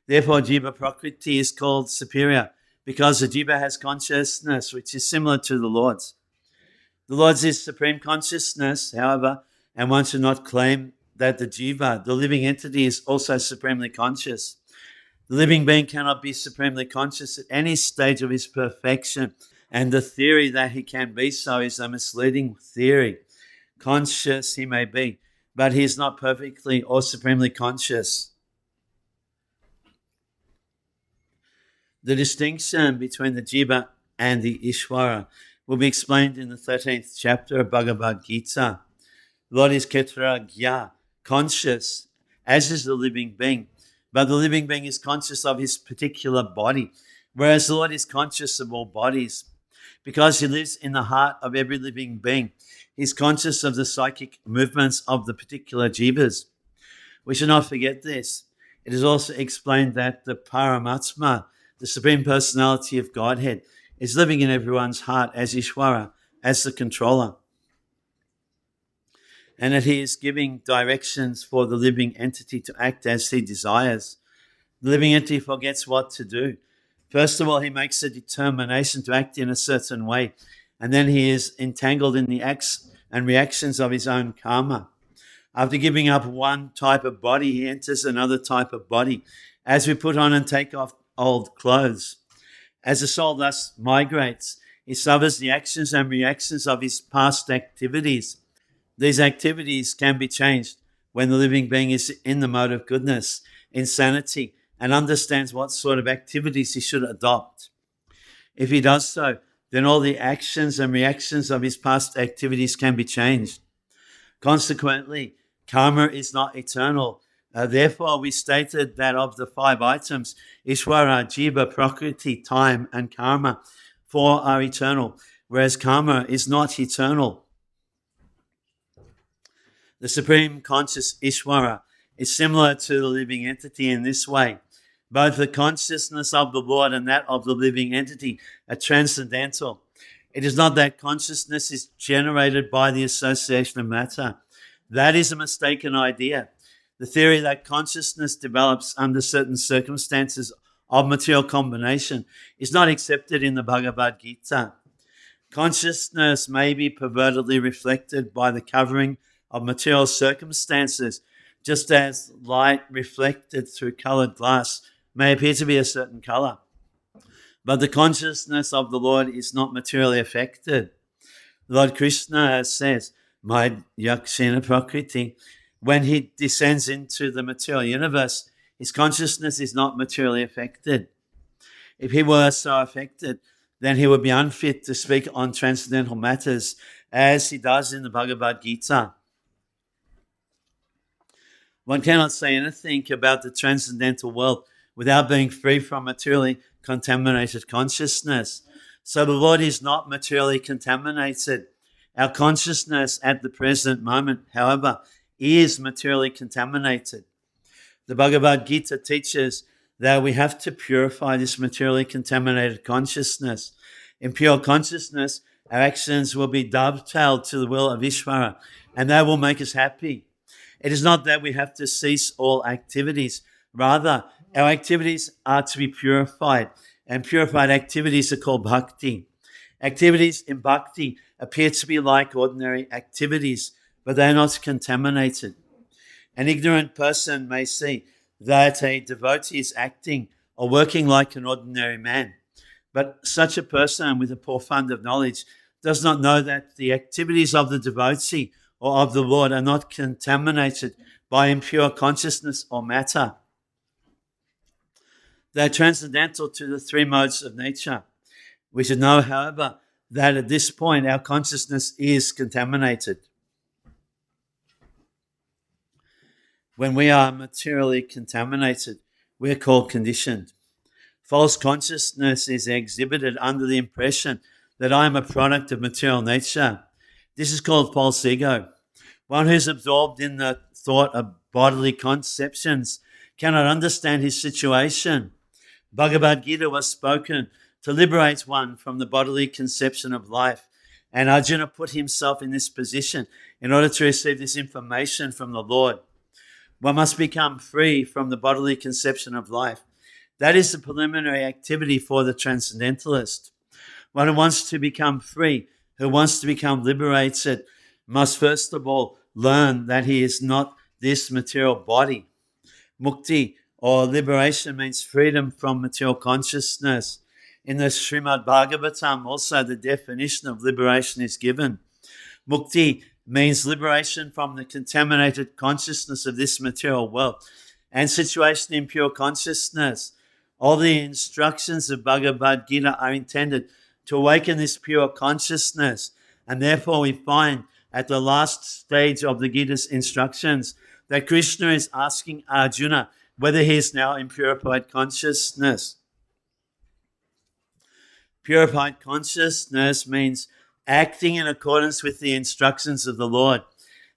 Therefore, Jiva Prakriti is called superior, because the Jiva has consciousness which is similar to the Lord's. The Lord's is supreme consciousness, however, and one should not claim that the Jiva, the living entity, is also supremely conscious. The living being cannot be supremely conscious at any stage of his perfection, and the theory that he can be so is a misleading theory. Conscious he may be, but he is not perfectly or supremely conscious. The distinction between the Jiva and the Ishvara will be explained in the 13th chapter of Bhagavad-gita. Lord is Ketragya, conscious, as is the living being. But the living being is conscious of his particular body, whereas the Lord is conscious of all bodies. Because he lives in the heart of every living being, he's conscious of the psychic movements of the particular jivas. We should not forget this. It is also explained that the Paramatma, the Supreme Personality of Godhead, is living in everyone's heart as Ishvara, as the controller, and that he is giving directions for the living entity to act as he desires. The living entity forgets what to do. First of all, he makes a determination to act in a certain way, and then he is entangled in the acts and reactions of his own karma. After giving up one type of body, he enters another type of body, as we put on and take off old clothes. As the soul thus migrates, he suffers the actions and reactions of his past activities. These activities can be changed when the living being is in the mode of goodness, insanity, and understands what sort of activities he should adopt. If he does so, then all the actions and reactions of his past activities can be changed. Consequently, karma is not eternal. Therefore, we stated that of the 5 items, Ishvara, Jiva, Prakriti, time, and karma, 4 are eternal, whereas karma is not eternal. The Supreme Conscious Ishvara is similar to the living entity in this way. Both the consciousness of the Lord and that of the living entity are transcendental. It is not that consciousness is generated by the association of matter. That is a mistaken idea. The theory that consciousness develops under certain circumstances of material combination is not accepted in the Bhagavad-gita. Consciousness may be pervertedly reflected by the covering of material circumstances, just as light reflected through colored glass may appear to be a certain color. But the consciousness of the Lord is not materially affected. Lord Krishna says, "My yakshena prakriti," when he descends into the material universe, his consciousness is not materially affected. If he were so affected, then he would be unfit to speak on transcendental matters, as he does in the Bhagavad-gita. One cannot say anything about the transcendental world without being free from materially contaminated consciousness. So the Lord is not materially contaminated. Our consciousness at the present moment, however, is materially contaminated. The Bhagavad-gita teaches that we have to purify this materially contaminated consciousness. In pure consciousness, our actions will be dovetailed to the will of Ishvara, and that will make us happy. It is not that we have to cease all activities. Rather, our activities are to be purified, and purified activities are called bhakti. Activities in bhakti appear to be like ordinary activities, but they are not contaminated. An ignorant person may see that a devotee is acting or working like an ordinary man, but such a person with a poor fund of knowledge does not know that the activities of the devotee or of the Lord are not contaminated by impure consciousness or matter. They are transcendental to the 3 modes of nature. We should know, however, that at this point our consciousness is contaminated. When we are materially contaminated, we are called conditioned. False consciousness is exhibited under the impression that I am a product of material nature. This is called false ego. One who is absorbed in the thought of bodily conceptions cannot understand his situation. Bhagavad-gita was spoken to liberate one from the bodily conception of life, and Arjuna put himself in this position in order to receive this information from the Lord. One must become free from the bodily conception of life. That is the preliminary activity for the transcendentalist. One who wants to become free, who wants to become liberated, must first of all learn that he is not this material body. Mukti, or liberation, means freedom from material consciousness. In the Srimad Bhagavatam, also the definition of liberation is given. Mukti means liberation from the contaminated consciousness of this material world and situation in pure consciousness. All the instructions of Bhagavad-gita are intended to awaken this pure consciousness, and therefore we find at the last stage of the Gita's instructions that Krishna is asking Arjuna whether he is now in purified consciousness. Purified consciousness means acting in accordance with the instructions of the Lord.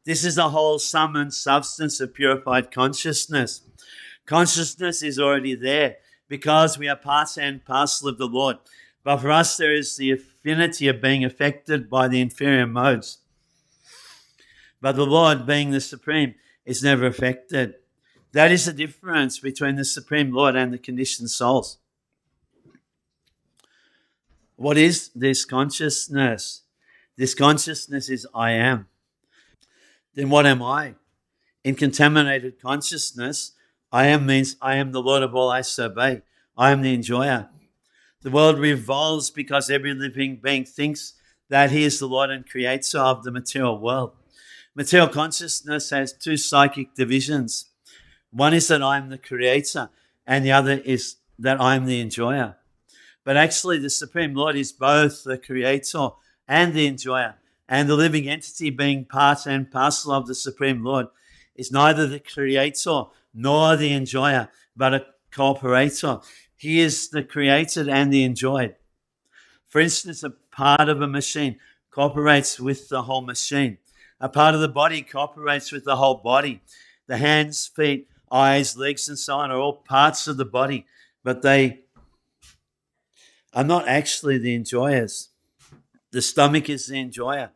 This is the whole sum and substance of purified consciousness. Consciousness is already there because we are part and parcel of the Lord. But for us, there is the affinity of being affected by the inferior modes. But the Lord, being the Supreme, is never affected. That is the difference between the Supreme Lord and the conditioned souls. What is this consciousness? This consciousness is I am. Then what am I? In contaminated consciousness, I am means I am the Lord of all I survey. I am the enjoyer. The world revolves because every living being thinks that he is the Lord and creator of the material world. Material consciousness has two psychic divisions. One is that I am the creator, and the other is that I am the enjoyer. But actually, the Supreme Lord is both the creator and the enjoyer. And the living entity, being part and parcel of the Supreme Lord, is neither the creator nor the enjoyer, but a cooperator. He is the created and the enjoyed. For instance, a part of a machine cooperates with the whole machine. A part of the body cooperates with the whole body. The hands, feet, eyes, legs, and so on are all parts of the body, but they are not actually the enjoyers. The stomach is the enjoyer.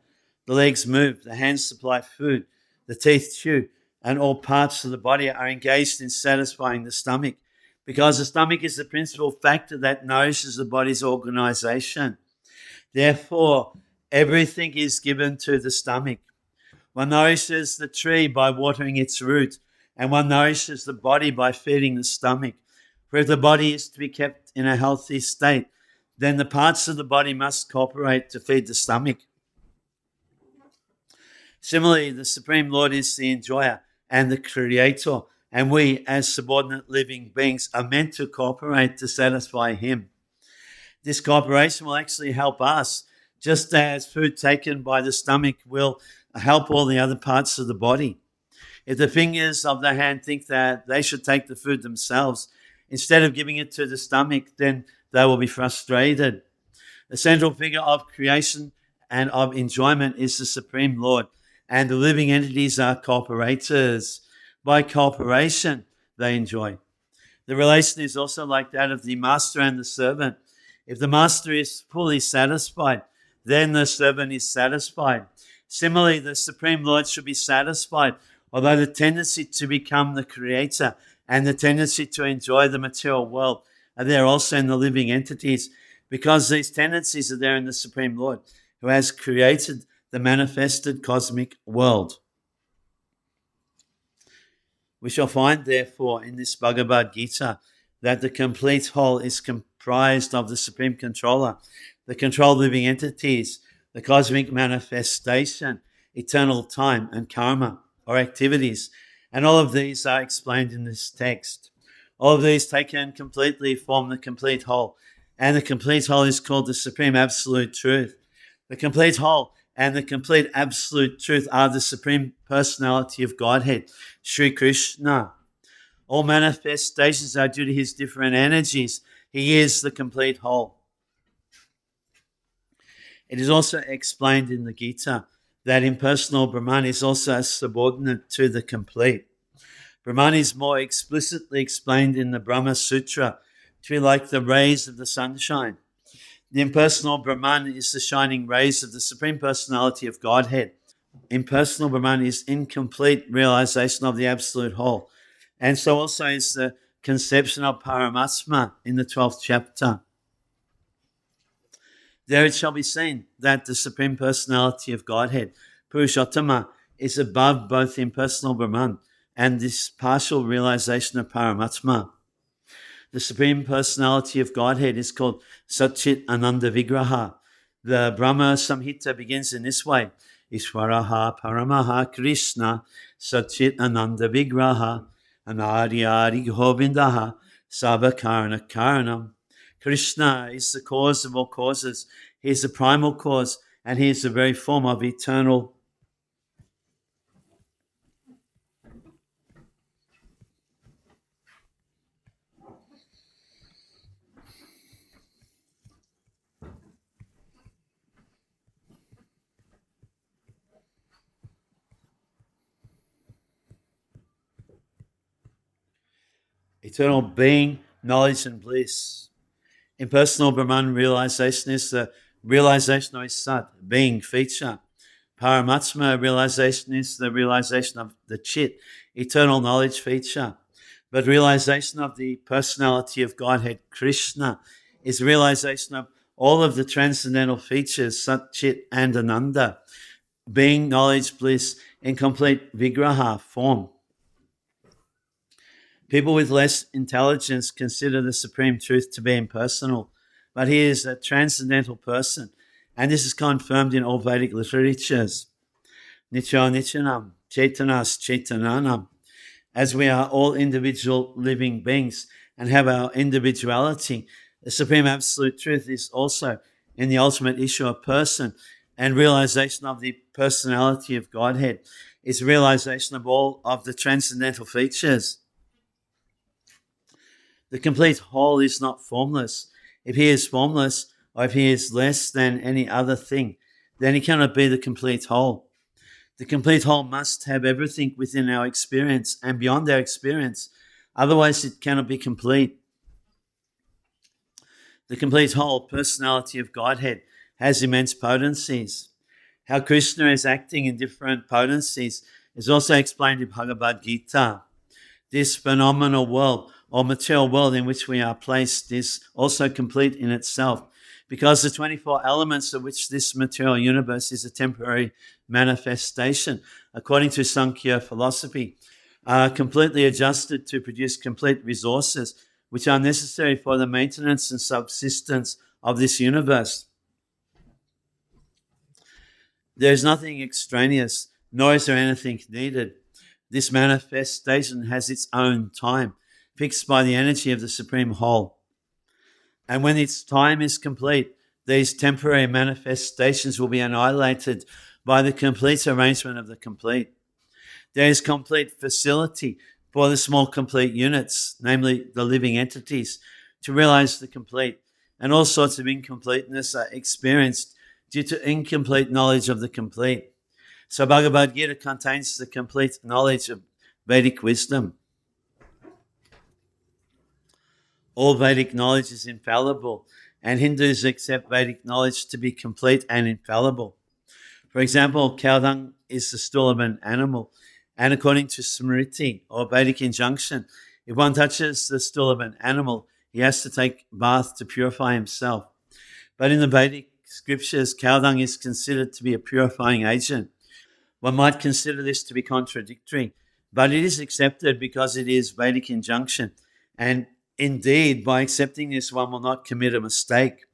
The legs move, the hands supply food, the teeth chew, and all parts of the body are engaged in satisfying the stomach, because the stomach is the principal factor that nourishes the body's organization. Therefore, everything is given to the stomach. One nourishes the tree by watering its root, and one nourishes the body by feeding the stomach. For if the body is to be kept in a healthy state, then the parts of the body must cooperate to feed the stomach. Similarly, the Supreme Lord is the enjoyer and the creator, and we as subordinate living beings are meant to cooperate to satisfy him. This cooperation will actually help us, just as food taken by the stomach will help all the other parts of the body. If the fingers of the hand think that they should take the food themselves, instead of giving it to the stomach, then they will be frustrated. The central figure of creation and of enjoyment is the Supreme Lord, and the living entities are cooperators. By cooperation, they enjoy. The relation is also like that of the master and the servant. If the master is fully satisfied, then the servant is satisfied. Similarly, the Supreme Lord should be satisfied, although the tendency to become the creator and the tendency to enjoy the material world are there also in the living entities, because these tendencies are there in the Supreme Lord, who has created the manifested cosmic world. We shall find, therefore, in this Bhagavad-gita that the complete whole is comprised of the Supreme Controller, the controlled living entities, the cosmic manifestation, eternal time, and karma, or activities. And all of these are explained in this text. All of these taken completely form the complete whole. And the complete whole is called the Supreme Absolute Truth. The complete whole and the complete Absolute Truth are the Supreme Personality of Godhead, Sri Krishna. All manifestations are due to his different energies. He is the complete whole. It is also explained in the Gita that impersonal Brahman is also subordinate to the complete. Brahman is more explicitly explained in the Brahma Sutra to be like the rays of the sunshine. The impersonal Brahman is the shining rays of the Supreme Personality of Godhead. impersonal Brahman is incomplete realization of the absolute whole. And so also is the conception of Paramatma in the 12th chapter. There it shall be seen that the Supreme Personality of Godhead, Purushottama, is above both impersonal Brahman and this partial realization of Paramatma. The Supreme Personality of Godhead is called Satchit Ananda Vigraha. The Brahma Samhita begins in this way: Ishvaraha Paramaha Krishna Satchit Ananda Vigraha Anadi Govindaha Sabhakarana Karanam. Krishna is the cause of all causes. He is the primal cause, and he is the very form of eternal being, knowledge, and bliss. Impersonal Brahman realization is the realization of his Sat, being, feature. Paramatma realization is the realization of the Chit, eternal knowledge, feature. But realization of the personality of Godhead, Krishna, is realization of all of the transcendental features, Sat, Chit, and Ananda, being, knowledge, bliss, in complete Vigraha, form. People with less intelligence consider the Supreme Truth to be impersonal, but he is a transcendental person, and this is confirmed in all Vedic literatures. Nitya Nityanam, Chaitanas Chaitananam. As we are all individual living beings and have our individuality, the Supreme Absolute Truth is also in the ultimate issue of person, and realization of the personality of Godhead is realization of all of the transcendental features. The complete whole is not formless. If he is formless, or if he is less than any other thing, then he cannot be the complete whole. The complete whole must have everything within our experience and beyond our experience. Otherwise, it cannot be complete. The complete whole, personality of Godhead, has immense potencies. How Krishna is acting in different potencies is also explained in Bhagavad-gita. This phenomenal world, or material world in which we are placed, is also complete in itself, because the 24 elements of which this material universe is a temporary manifestation, according to Sankhya philosophy, are completely adjusted to produce complete resources which are necessary for the maintenance and subsistence of this universe. There is nothing extraneous, nor is there anything needed. This manifestation has its own time, fixed by the energy of the Supreme Whole. And when its time is complete, these temporary manifestations will be annihilated by the complete arrangement of the complete. There is complete facility for the small complete units, namely the living entities, to realize the complete, and all sorts of incompleteness are experienced due to incomplete knowledge of the complete. So Bhagavad-gita contains the complete knowledge of Vedic wisdom. All Vedic knowledge is infallible, and Hindus accept Vedic knowledge to be complete and infallible. For example, cow dung is the stool of an animal, and according to Smriti, or Vedic injunction, if one touches the stool of an animal, he has to take bath to purify himself. But in the Vedic scriptures, cow dung is considered to be a purifying agent. One might consider this to be contradictory, but it is accepted because it is Vedic injunction, and indeed, by accepting this, one will not commit a mistake.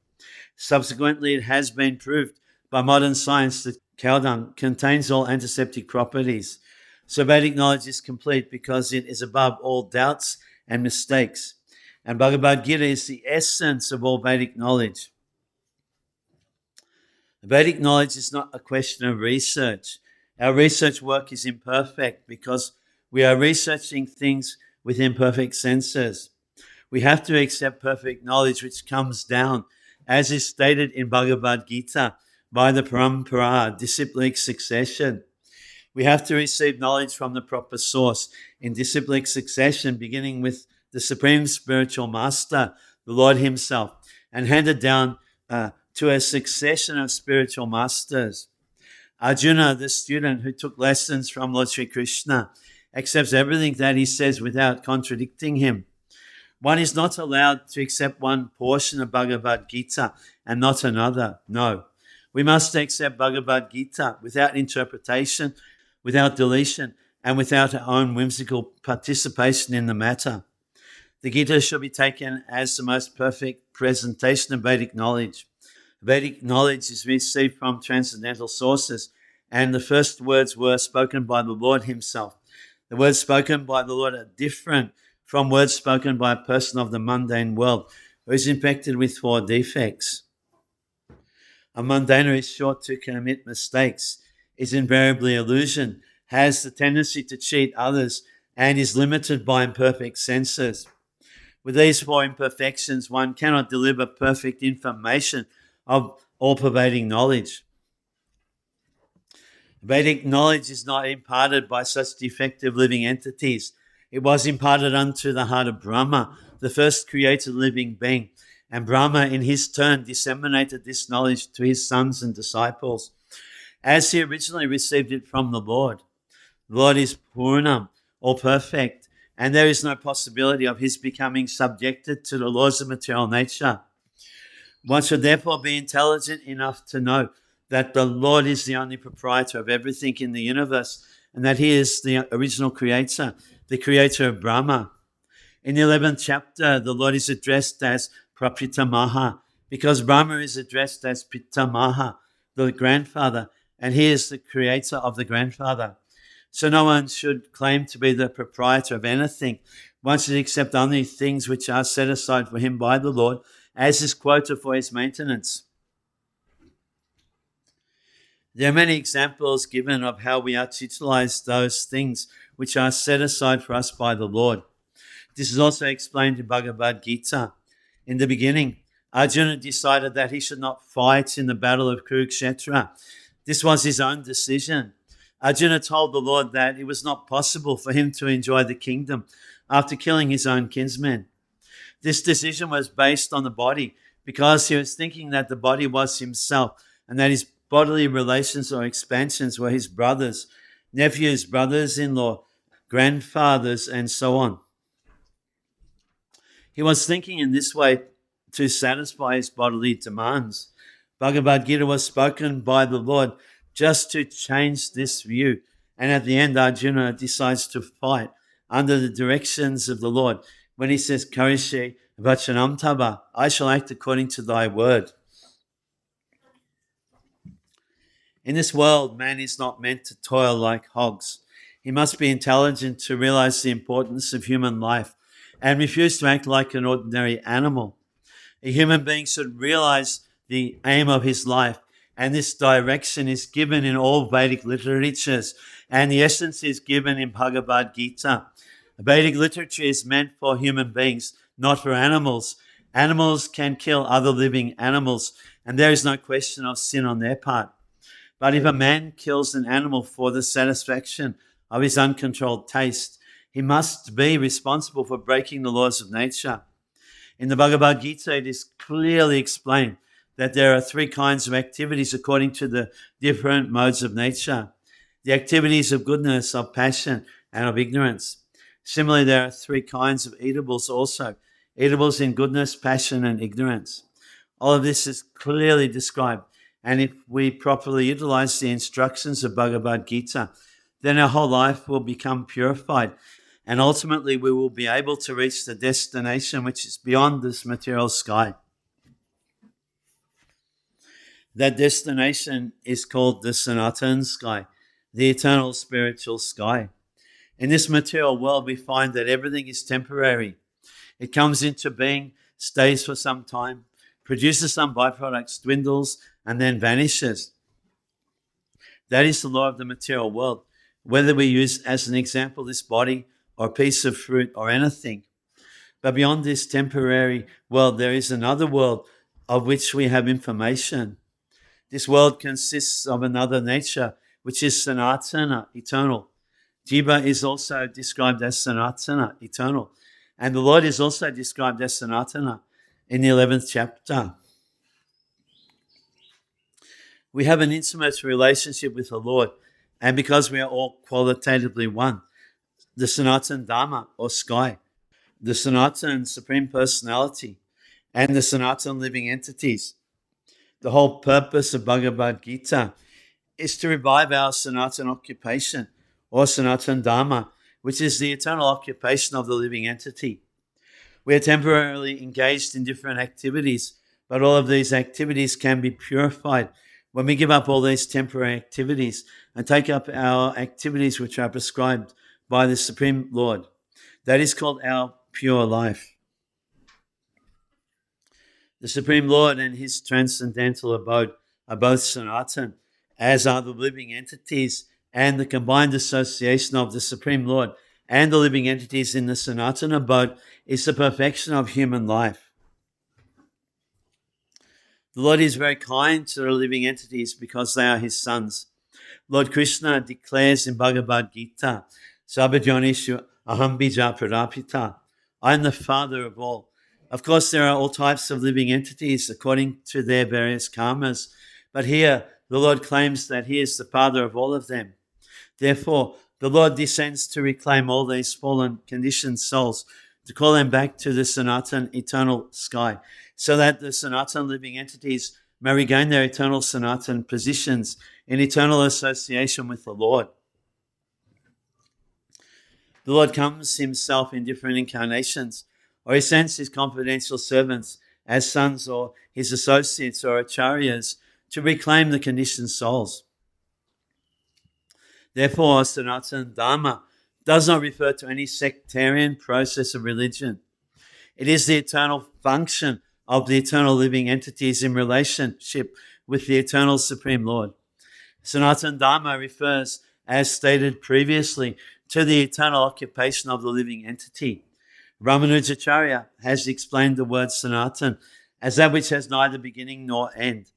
Subsequently, it has been proved by modern science that cow dung contains all antiseptic properties. So Vedic knowledge is complete because it is above all doubts and mistakes. And Bhagavad-gita is the essence of all Vedic knowledge. Vedic knowledge is not a question of research. Our research work is imperfect because we are researching things with imperfect senses. We have to accept perfect knowledge which comes down, as is stated in Bhagavad-gita, by the parampara, disciplic succession. We have to receive knowledge from the proper source in disciplic succession, beginning with the Supreme Spiritual Master, the Lord Himself, and handed down to a succession of spiritual masters. Arjuna, the student who took lessons from Lord Sri Krishna, accepts everything that he says without contradicting him. One is not allowed to accept one portion of Bhagavad-gita and not another. No. We must accept Bhagavad-gita without interpretation, without deletion, and without our own whimsical participation in the matter. The Gita should be taken as the most perfect presentation of Vedic knowledge. Vedic knowledge is received from transcendental sources, and the first words were spoken by the Lord himself. The words spoken by the Lord are different from words spoken by a person of the mundane world who is infected with 4 defects. A mundaner is sure to commit mistakes, is invariably illusion, has the tendency to cheat others, and is limited by imperfect senses. With these 4 imperfections, one cannot deliver perfect information of all-pervading knowledge. Vedic knowledge is not imparted by such defective living entities. It was imparted unto the heart of Brahma, the first created living being, and Brahma in his turn disseminated this knowledge to his sons and disciples, as he originally received it from the Lord. The Lord is Purnam, all perfect, and there is no possibility of his becoming subjected to the laws of material nature. One should therefore be intelligent enough to know that the Lord is the only proprietor of everything in the universe, and that he is the original creator, the creator of Brahma. In the 11th chapter, the Lord is addressed as Prapitamaha, because Brahma is addressed as Pitamaha, the grandfather, and he is the creator of the grandfather. So no one should claim to be the proprietor of anything. One should accept only things which are set aside for him by the Lord as his quota for his maintenance. There are many examples given of how we are to utilize those things which are set aside for us by the Lord. This is also explained in Bhagavad-gita. In the beginning, Arjuna decided that he should not fight in the battle of Kurukshetra. This was his own decision. Arjuna told the Lord that it was not possible for him to enjoy the kingdom after killing his own kinsmen. This decision was based on the body because he was thinking that the body was himself and that his bodily relations or expansions were his brothers, nephews, brothers-in-law, grandfathers, and so on. He was thinking in this way to satisfy his bodily demands. Bhagavad-gita was spoken by the Lord just to change this view. And at the end, Arjuna decides to fight under the directions of the Lord when he says, Karishe vachanam tava, I shall act according to thy word. In this world, man is not meant to toil like hogs. He must be intelligent to realize the importance of human life and refuse to act like an ordinary animal. A human being should realize the aim of his life, and this direction is given in all Vedic literatures, and the essence is given in Bhagavad-gita. Vedic literature is meant for human beings, not for animals. Animals can kill other living animals, and there is no question of sin on their part. But if a man kills an animal for the satisfaction of his uncontrolled taste, he must be responsible for breaking the laws of nature. In the Bhagavad-gita, it is clearly explained that there are 3 kinds of activities according to the different modes of nature. The activities of goodness, of passion, and of ignorance. Similarly, there are 3 kinds of eatables also. Eatables in goodness, passion, and ignorance. All of this is clearly described. And if we properly utilize the instructions of Bhagavad-gita, then our whole life will become purified. And ultimately, we will be able to reach the destination which is beyond this material sky. That destination is called the Sanatana sky, the eternal spiritual sky. In this material world, we find that everything is temporary. It comes into being, stays for some time, produces some byproducts, dwindles, and then vanishes. That is the law of the material world, whether we use as an example this body or a piece of fruit or anything. But beyond this temporary world, there is another world of which we have information. This world consists of another nature, which is Sanatana, eternal. Jiva is also described as Sanatana, eternal. And the Lord is also described as Sanatana in the 11th chapter. We have an intimate relationship with the Lord, and because we are all qualitatively one, the Sanatana Dharma or sky, the Sanatana Supreme Personality, and the Sanatana living entities. The whole purpose of Bhagavad-gita is to revive our Sanatana occupation or Sanatana Dharma, which is the eternal occupation of the living entity. We are temporarily engaged in different activities, but all of these activities can be purified when we give up all these temporary activities and take up our activities which are prescribed by the Supreme Lord. That is called our pure life. The Supreme Lord and his transcendental abode are both Sanatana, as are the living entities, and the combined association of the Supreme Lord and the living entities in the Sanatana abode is the perfection of human life. The Lord is very kind to the living entities because they are his sons. Lord Krishna declares in Bhagavad-gita, Sabhajonishu aham bija pradapita, I am the father of all. Of course, there are all types of living entities according to their various karmas, but here the Lord claims that he is the father of all of them. Therefore, the Lord descends to reclaim all these fallen, conditioned souls, to call them back to the Sanatana eternal sky, so that the Sanatana living entities may regain their eternal Sanatana positions in eternal association with the Lord. The Lord comes himself in different incarnations, or he sends his confidential servants as sons or his associates or acharyas to reclaim the conditioned souls. Therefore, Sanatana Dharma does not refer to any sectarian process of religion. It is the eternal function of the eternal living entities in relationship with the eternal Supreme Lord. Sanatana Dharma refers, as stated previously, to the eternal occupation of the living entity. Ramanujacharya has explained the word Sanatana as that which has neither beginning nor end.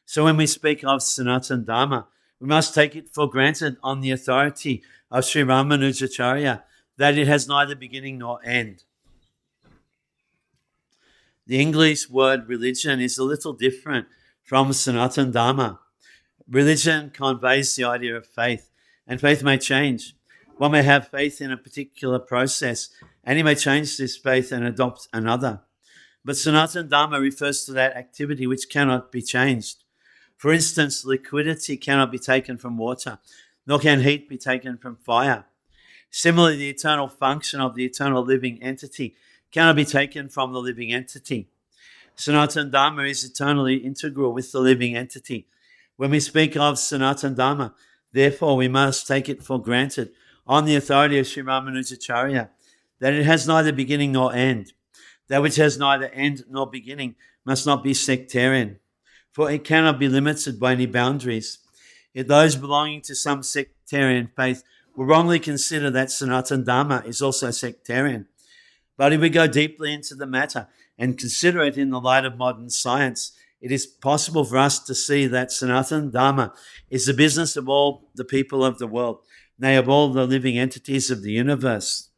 So when we speak of Sanatana Dharma, we must take it for granted on the authority of Sri Ramanujacharya that it has neither beginning nor end. The English word religion is a little different from Sanatana Dharma. Religion conveys the idea of faith, and faith may change. One may have faith in a particular process, and he may change this faith and adopt another. But Sanatana Dharma refers to that activity which cannot be changed. For instance, liquidity cannot be taken from water, nor can heat be taken from fire. Similarly, the eternal function of the eternal living entity cannot be taken from the living entity. Sanatana Dharma is eternally integral with the living entity. When we speak of Sanatana Dharma, therefore, we must take it for granted on the authority of Sri Ramanujacharya that it has neither beginning nor end. That which has neither end nor beginning must not be sectarian, for it cannot be limited by any boundaries. If those belonging to some sectarian faith will wrongly consider that Sanatana Dharma is also sectarian. But if we go deeply into the matter and consider it in the light of modern science, it is possible for us to see that Sanatana Dharma is the business of all the people of the world, nay, of all the living entities of the universe.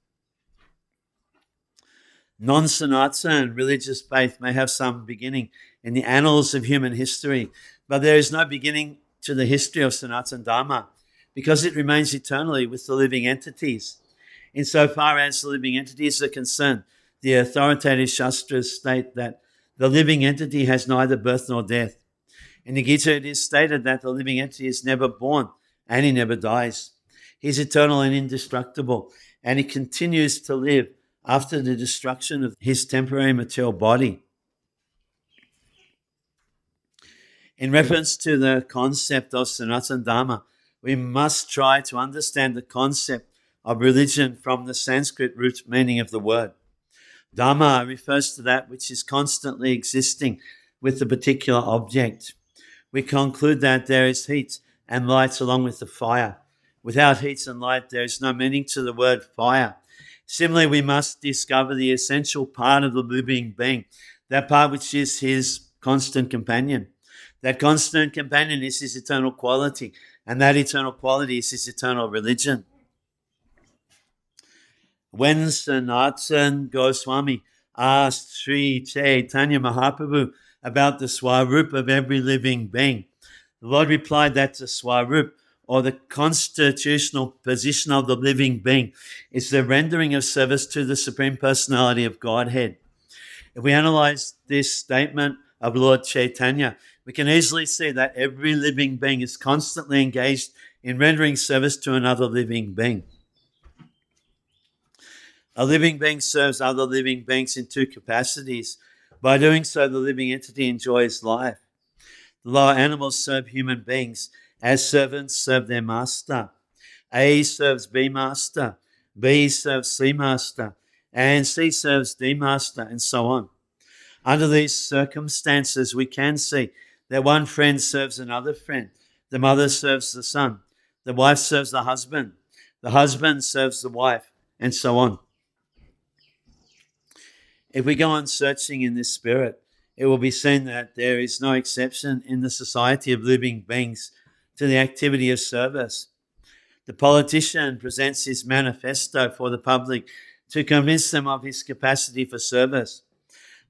Non-Sanatana religious faith may have some beginning in the annals of human history, but there is no beginning to the history of Sanatana Dharma because it remains eternally with the living entities. Insofar as the living entities are concerned, the authoritative Shastras state that the living entity has neither birth nor death. In the Gita, it is stated that the living entity is never born and he never dies. He is eternal and indestructible, and he continues to live after the destruction of his temporary material body. In reference to the concept of Sanatana Dharma, we must try to understand the concept of religion from the Sanskrit root meaning of the word. Dharma refers to that which is constantly existing with a particular object. We conclude that there is heat and light along with the fire. Without heat and light, there is no meaning to the word fire. Similarly, we must discover the essential part of the living being, that part which is his constant companion. That constant companion is his eternal quality, and that eternal quality is his eternal religion. When Sanatana Goswami asked Sri Chaitanya Mahaprabhu about the Swarup of every living being, The Lord replied that the Swarup, or the constitutional position of the living being, is the rendering of service to the Supreme Personality of Godhead. If we analyze this statement of Lord Chaitanya, we can easily see that every living being is constantly engaged in rendering service to another living being. A living being serves other living beings in two capacities. By doing so, the living entity enjoys life. The lower animals serve human beings as servants serve their master. A serves B master, B serves C master, and C serves D master, and so on. Under these circumstances, we can see that one friend serves another friend. The mother serves the son. The wife serves the husband serves the wife, and so on. If we go on searching in this spirit, it will be seen that there is no exception in the society of living beings to the activity of service. The politician presents his manifesto for the public to convince them of his capacity for service.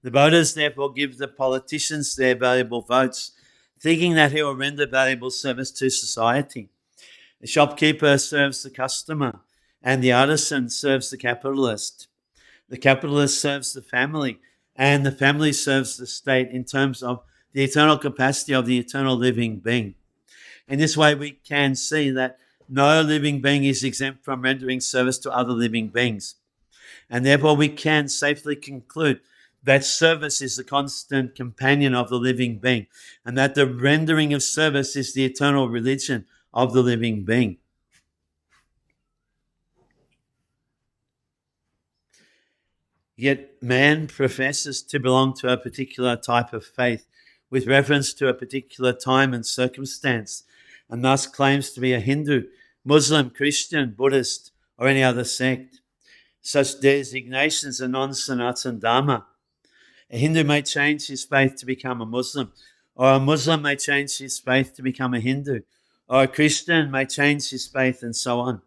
The voters therefore give the politicians their valuable votes, thinking that he will render valuable service to society. The shopkeeper serves the customer, and the artisan serves the capitalist. The capitalist serves the family, and the family serves the state in terms of the eternal capacity of the eternal living being. In this way, we can see that no living being is exempt from rendering service to other living beings. And therefore, we can safely conclude that service is the constant companion of the living being, and that the rendering of service is the eternal religion of the living being. Yet man professes to belong to a particular type of faith with reference to a particular time and circumstance, and thus claims to be a Hindu, Muslim, Christian, Buddhist, or any other sect. Such designations are non-Sanatana Dharma. A Hindu may change his faith to become a Muslim, or a Muslim may change his faith to become a Hindu, or a Christian may change his faith, and so on.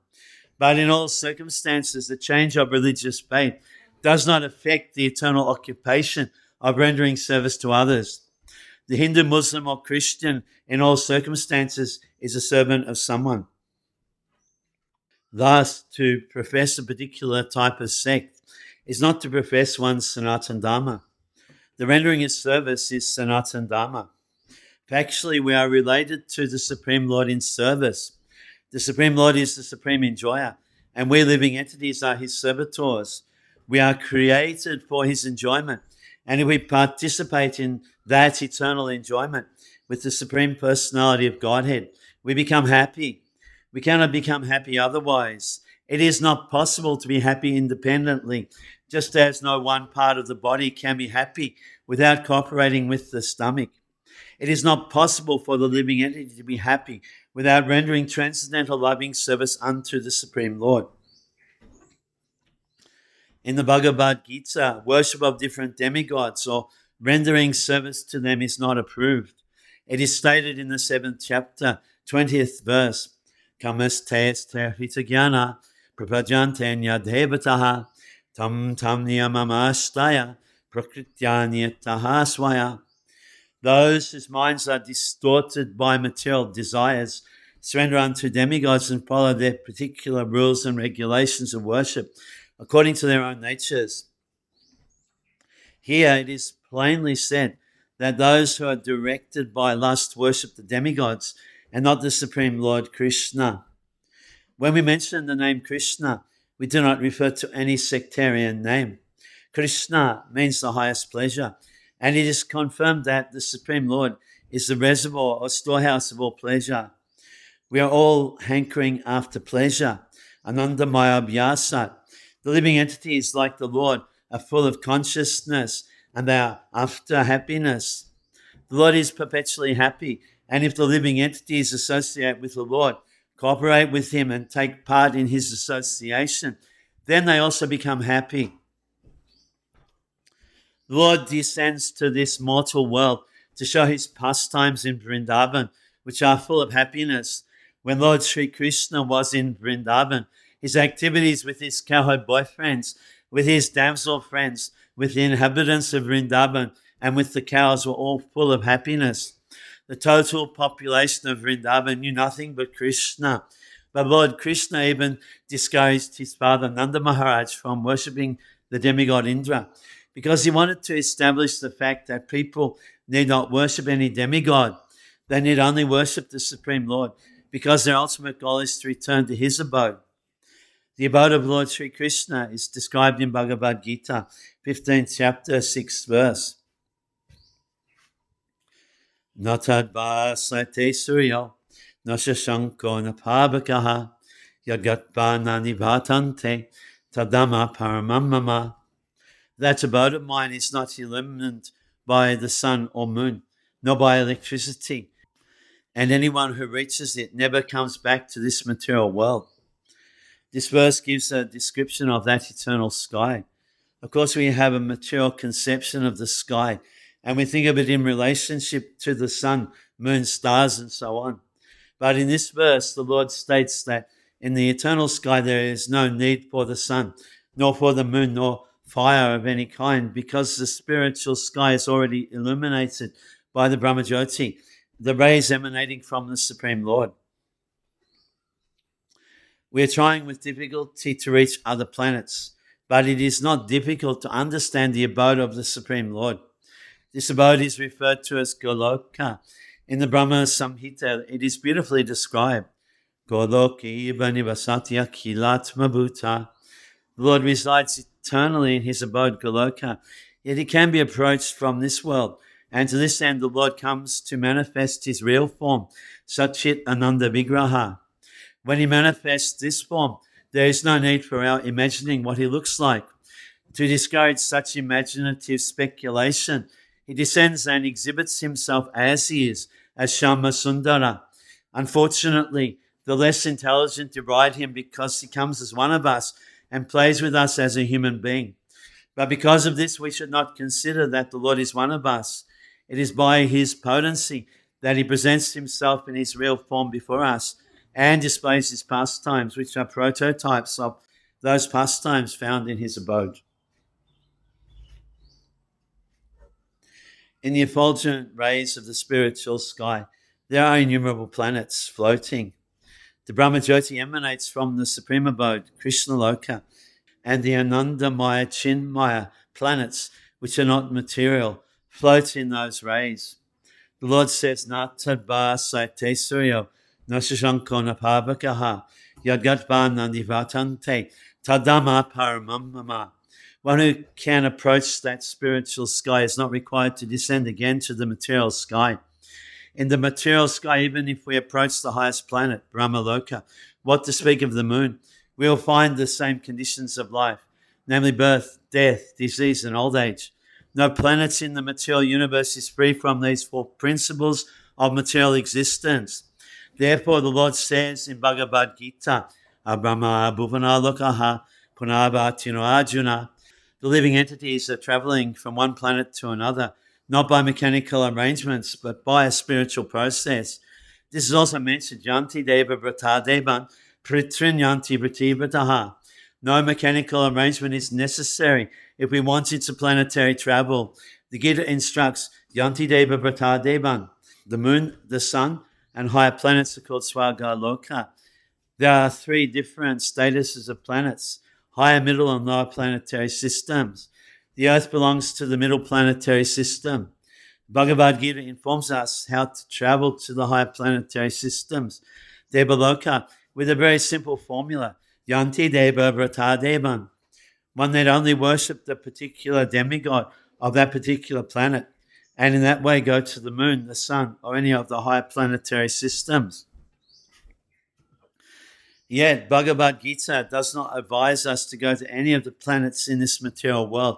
But in all circumstances, the change of religious faith does not affect the eternal occupation of rendering service to others. The Hindu, Muslim, or Christian in all circumstances is a servant of someone. Thus, to profess a particular type of sect is not to profess one's Sanatana Dharma. The rendering of service is Sanatana Dharma. Factually, we are related to the Supreme Lord in service. The Supreme Lord is the Supreme Enjoyer, and we living entities are his servitors. We are created for his enjoyment, and if we participate in that eternal enjoyment with the Supreme Personality of Godhead, we become happy. We cannot become happy otherwise. It is not possible to be happy independently, just as no one part of the body can be happy without cooperating with the stomach. It is not possible for the living entity to be happy without rendering transcendental loving service unto the Supreme Lord. In the Bhagavad-gita, worship of different demigods or rendering service to them is not approved. It is stated in the 7th chapter, 20th verse, Kamaste hitagyana prapajantenya devataha tam niyamamastaya prakrityanyataha swaya. Those whose minds are distorted by material desires surrender unto demigods and follow their particular rules and regulations of worship according to their own natures. Here it is plainly said that those who are directed by lust worship the demigods and not the Supreme Lord Krishna. When we mention the name Krishna, we do not refer to any sectarian name. Krishna means the highest pleasure, and it is confirmed that the Supreme Lord is the reservoir or storehouse of all pleasure. We are all hankering after pleasure. Anandamaya Abhyasat. The living entities, like the Lord, are full of consciousness, and they are after happiness. The Lord is perpetually happy, and if the living entities associate with the Lord, cooperate with him, and take part in his association, then they also become happy. The Lord descends to this mortal world to show his pastimes in Vrindavan, which are full of happiness. When Lord Sri Krishna was in Vrindavan, his activities with his cowherd boyfriends, with his damsel friends, with the inhabitants of Vrindavan, and with the cows were all full of happiness. The total population of Vrindavan knew nothing but Krishna. But Lord Krishna even discouraged his father Nanda Maharaj from worshipping the demigod Indra, because he wanted to establish the fact that people need not worship any demigod. They need only worship the Supreme Lord, because their ultimate goal is to return to his abode. The abode of Lord Sri Krishna is described in Bhagavad-gita, 15th chapter, 6th verse. Natad vasate suryo, nasashanko napabakaha, yagatbana nivatante, tadama paramamama. That abode of mine is not illumined by the sun or moon, nor by electricity, and anyone who reaches it never comes back to this material world. This verse gives a description of that eternal sky. Of course, we have a material conception of the sky, and we think of it in relationship to the sun, moon, stars, and so on. But in this verse, the Lord states that in the eternal sky there is no need for the sun, nor for the moon, nor fire of any kind, because the spiritual sky is already illuminated by the Brahmajyoti, the rays emanating from the Supreme Lord. We are trying with difficulty to reach other planets, but it is not difficult to understand the abode of the Supreme Lord. This abode is referred to as Goloka. In the Brahma Samhita, it is beautifully described. Goloki Banivasatya Kilatma Bhuta. The Lord resides eternally in his abode, Goloka, yet he can be approached from this world. And to this end, the Lord comes to manifest his real form, Satchit Ananda Vigraha. When he manifests this form, there is no need for our imagining what he looks like. To discourage such imaginative speculation, he descends and exhibits himself as he is, as Shama Sundara. Unfortunately, the less intelligent deride him because he comes as one of us and plays with us as a human being. But because of this, we should not consider that the Lord is one of us. It is by his potency that he presents himself in his real form before us and displays his pastimes, which are prototypes of those pastimes found in his abode. In the effulgent rays of the spiritual sky, there are innumerable planets floating. The Brahmajyoti emanates from the supreme abode, Krishna Loka, and the Anandamaya Chinmaya planets, which are not material, float in those rays. The Lord says, Natadba Saite Suryo, Nasashanko Napabakaha, Yadgatva Nandivatante, Tadama Paramamama. One who can approach that spiritual sky is not required to descend again to the material sky. In the material sky, even if we approach the highest planet, Brahmaloka, what to speak of the moon, we will find the same conditions of life, namely birth, death, disease, and old age. No planets in the material universe is free from these four principles of material existence. Therefore, the Lord says in Bhagavad-gita, Abrahma Bhuvana Lokaha Punabhatino Arjuna. The living entities are traveling from one planet to another, not by mechanical arrangements, but by a spiritual process. This is also mentioned, Yanti Deva Vrata Devan, Pritrin Yanti Vrati Vrataha. No mechanical arrangement is necessary if we want interplanetary travel. The Gita instructs, Yanti Deva Vrata Devan. The moon, the sun, and higher planets are called Swarga Loka. There are three different statuses of planets: higher, middle, and lower planetary systems. The Earth belongs to the middle planetary system. Bhagavad-gita informs us how to travel to the higher planetary systems, Devaloka, with a very simple formula, Yanti Deva Vrata Devan. One need only worship the particular demigod of that particular planet, and in that way go to the moon, the sun, or any of the higher planetary systems. Yet, Bhagavad-gita does not advise us to go to any of the planets in this material world,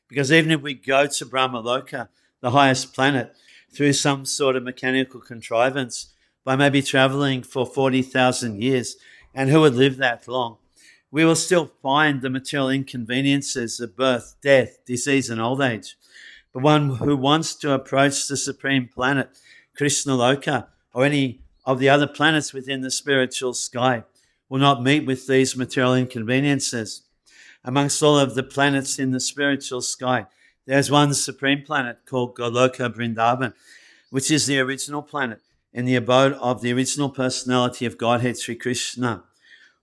because even if we go to Brahmaloka, the highest planet, through some sort of mechanical contrivance, by maybe traveling for 40,000 years, and who would live that long, we will still find the material inconveniences of birth, death, disease, and old age. But one who wants to approach the supreme planet, Krishna Loka, or any of the other planets within the spiritual sky, will not meet with these material inconveniences. Amongst all of the planets in the spiritual sky, there's one supreme planet called Goloka Vrindavan. which is the original planet and the abode of the original personality of Godhead Sri Krishna.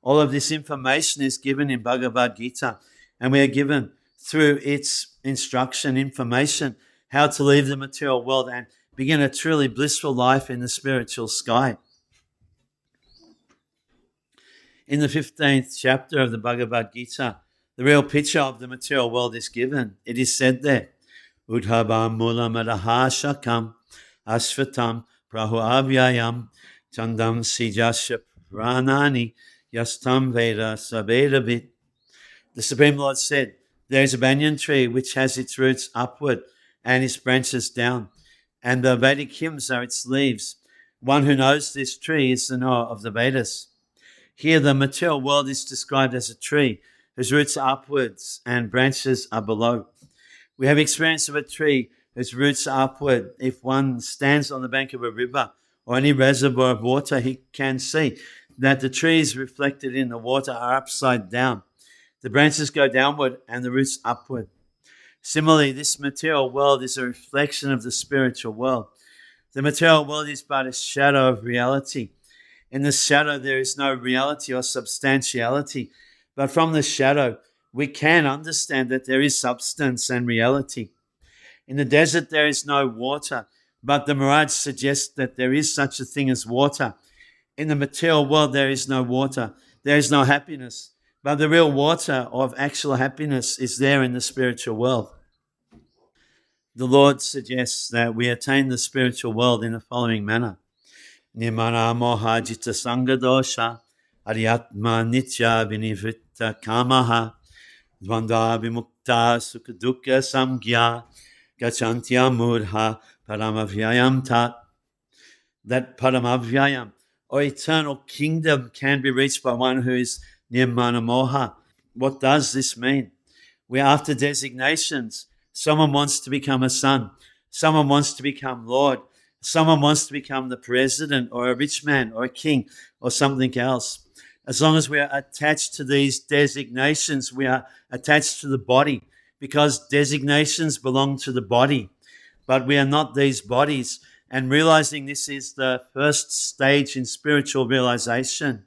All of this information is given in Bhagavad-gita, and we are given through its instruction, information, how to leave the material world and begin a truly blissful life in the spiritual sky. In the 15th chapter of the Bhagavad-gita, the real picture of the material world is given. It is said there, Udhabam mulam adaha shakam asvatam prahu avyayam chandam sijasya pranani yastam veda savedabit. The Supreme Lord said, there is a banyan tree which has its roots upward and its branches down, and the Vedic hymns are its leaves. One who knows this tree is the knower of the Vedas. Here the material world is described as a tree whose roots are upwards and branches are below. We have experience of a tree whose roots are upward. If one stands on the bank of a river or any reservoir of water, he can see that the trees reflected in the water are upside down. The branches go downward and the roots upward. Similarly, this material world is a reflection of the spiritual world. The material world is but a shadow of reality. In the shadow, there is no reality or substantiality, but from the shadow, we can understand that there is substance and reality. In the desert, there is no water, but the mirage suggests that there is such a thing as water. In the material world, there is no water. There is no happiness, but the real water of actual happiness is there in the spiritual world. The Lord suggests that we attain the spiritual world in the following manner. Nirmana moha jita sanga dosha aryatma nitya vinivritta kamaha dvanda vimukta sukha samgya gachantya murha paramavyayam tat. That paramavyayam, or eternal kingdom, can be reached by one who is nirmana moha. What does this mean? We're after designations. Someone wants to become a son. Someone wants to become Lord. Someone wants to become the president or a rich man or a king or something else. As long as we are attached to these designations, we are attached to the body, because designations belong to the body, but we are not these bodies. And realizing this is the first stage in spiritual realization.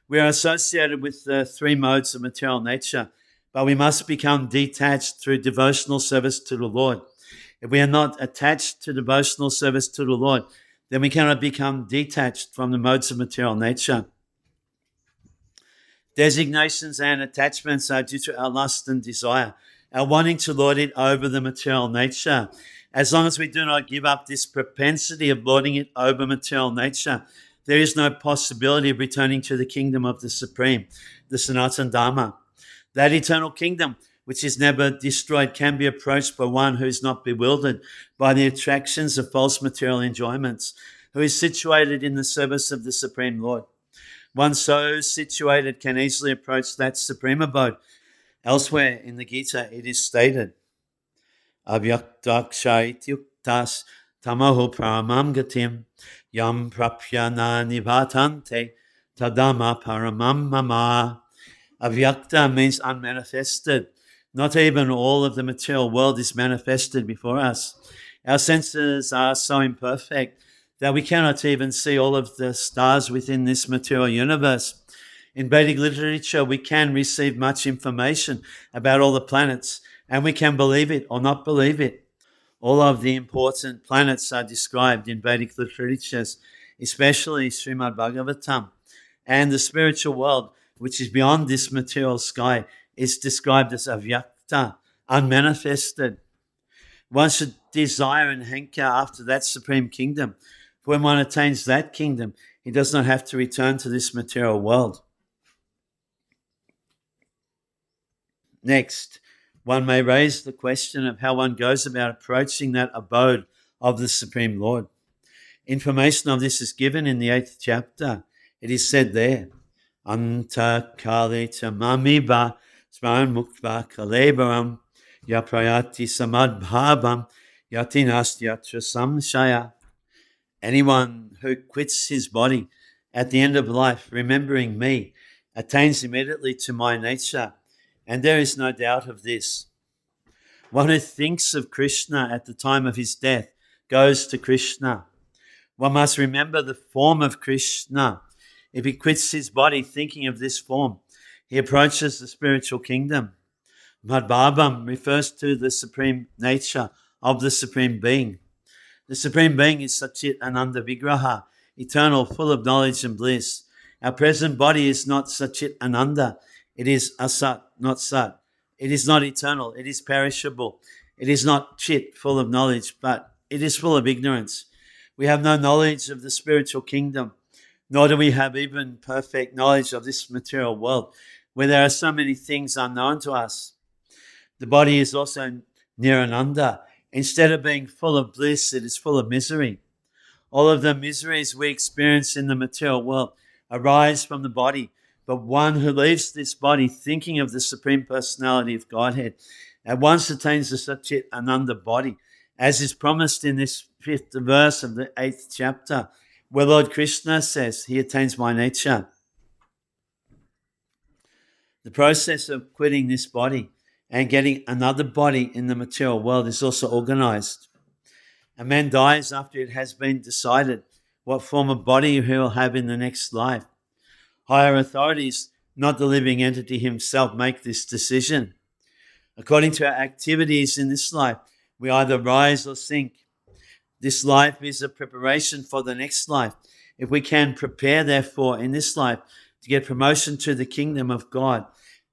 We are associated with the three modes of material nature, but we must become detached through devotional service to the Lord. If we are not attached to devotional service to the Lord, then we cannot become detached from the modes of material nature. Designations and attachments are due to our lust and desire, our wanting to lord it over the material nature. As long as we do not give up this propensity of lording it over material nature, there is no possibility of returning to the kingdom of the Supreme, the Sanatana Dharma. That eternal kingdom, which is never destroyed, can be approached by one who is not bewildered by the attractions of false material enjoyments, who is situated in the service of the Supreme Lord. One so situated can easily approach that supreme abode. Elsewhere in the Gita, it is stated, Avyaktaksha ityuktas tamaho paramam gatim yam prapyana nivatante tadama paramam mama. Avyakta means unmanifested. Not even all of the material world is manifested before us. Our senses are so imperfect that we cannot even see all of the stars within this material universe. In Vedic literature, we can receive much information about all the planets, and we can believe it or not believe it. All of the important planets are described in Vedic literatures, especially Srimad Bhagavatam. And the spiritual world, which is beyond this material sky, is described as avyakta, unmanifested. One should desire and hanker after that supreme kingdom. When one attains that kingdom, he does not have to return to this material world. Next, one may raise the question of how one goes about approaching that abode of the Supreme Lord. Information of this is given in the 8th chapter. It is said there, Anta kale tamamiba smaran mukva kalebaram yaprayati samadbhavam yatinastyatra samshaya. Anyone who quits his body at the end of life, remembering me, attains immediately to my nature, and there is no doubt of this. One who thinks of Krishna at the time of his death goes to Krishna. One must remember the form of Krishna. If he quits his body thinking of this form, he approaches the spiritual kingdom. Madhbhavam refers to the supreme nature of the Supreme Being. The Supreme Being is Satchit Ananda Vigraha, eternal, full of knowledge and bliss. Our present body is not Satchit Ananda. It is Asat, not Sat. It is not eternal. It is perishable. It is not Chit, full of knowledge, but it is full of ignorance. We have no knowledge of the spiritual kingdom, nor do we have even perfect knowledge of this material world, where there are so many things unknown to us. The body is also Nirananda. Instead of being full of bliss, it is full of misery. All of the miseries we experience in the material world arise from the body, but one who leaves this body thinking of the Supreme Personality of Godhead at once attains the Satchit Ananda body, as is promised in this 5th verse of the 8th chapter, where Lord Krishna says, he attains my nature. The process of quitting this body and getting another body in the material world is also organized. A man dies after it has been decided what form of body he will have in the next life. Higher authorities, not the living entity himself, make this decision. According to our activities in this life, we either rise or sink. This life is a preparation for the next life. If we can prepare, therefore, in this life to get promotion to the kingdom of God,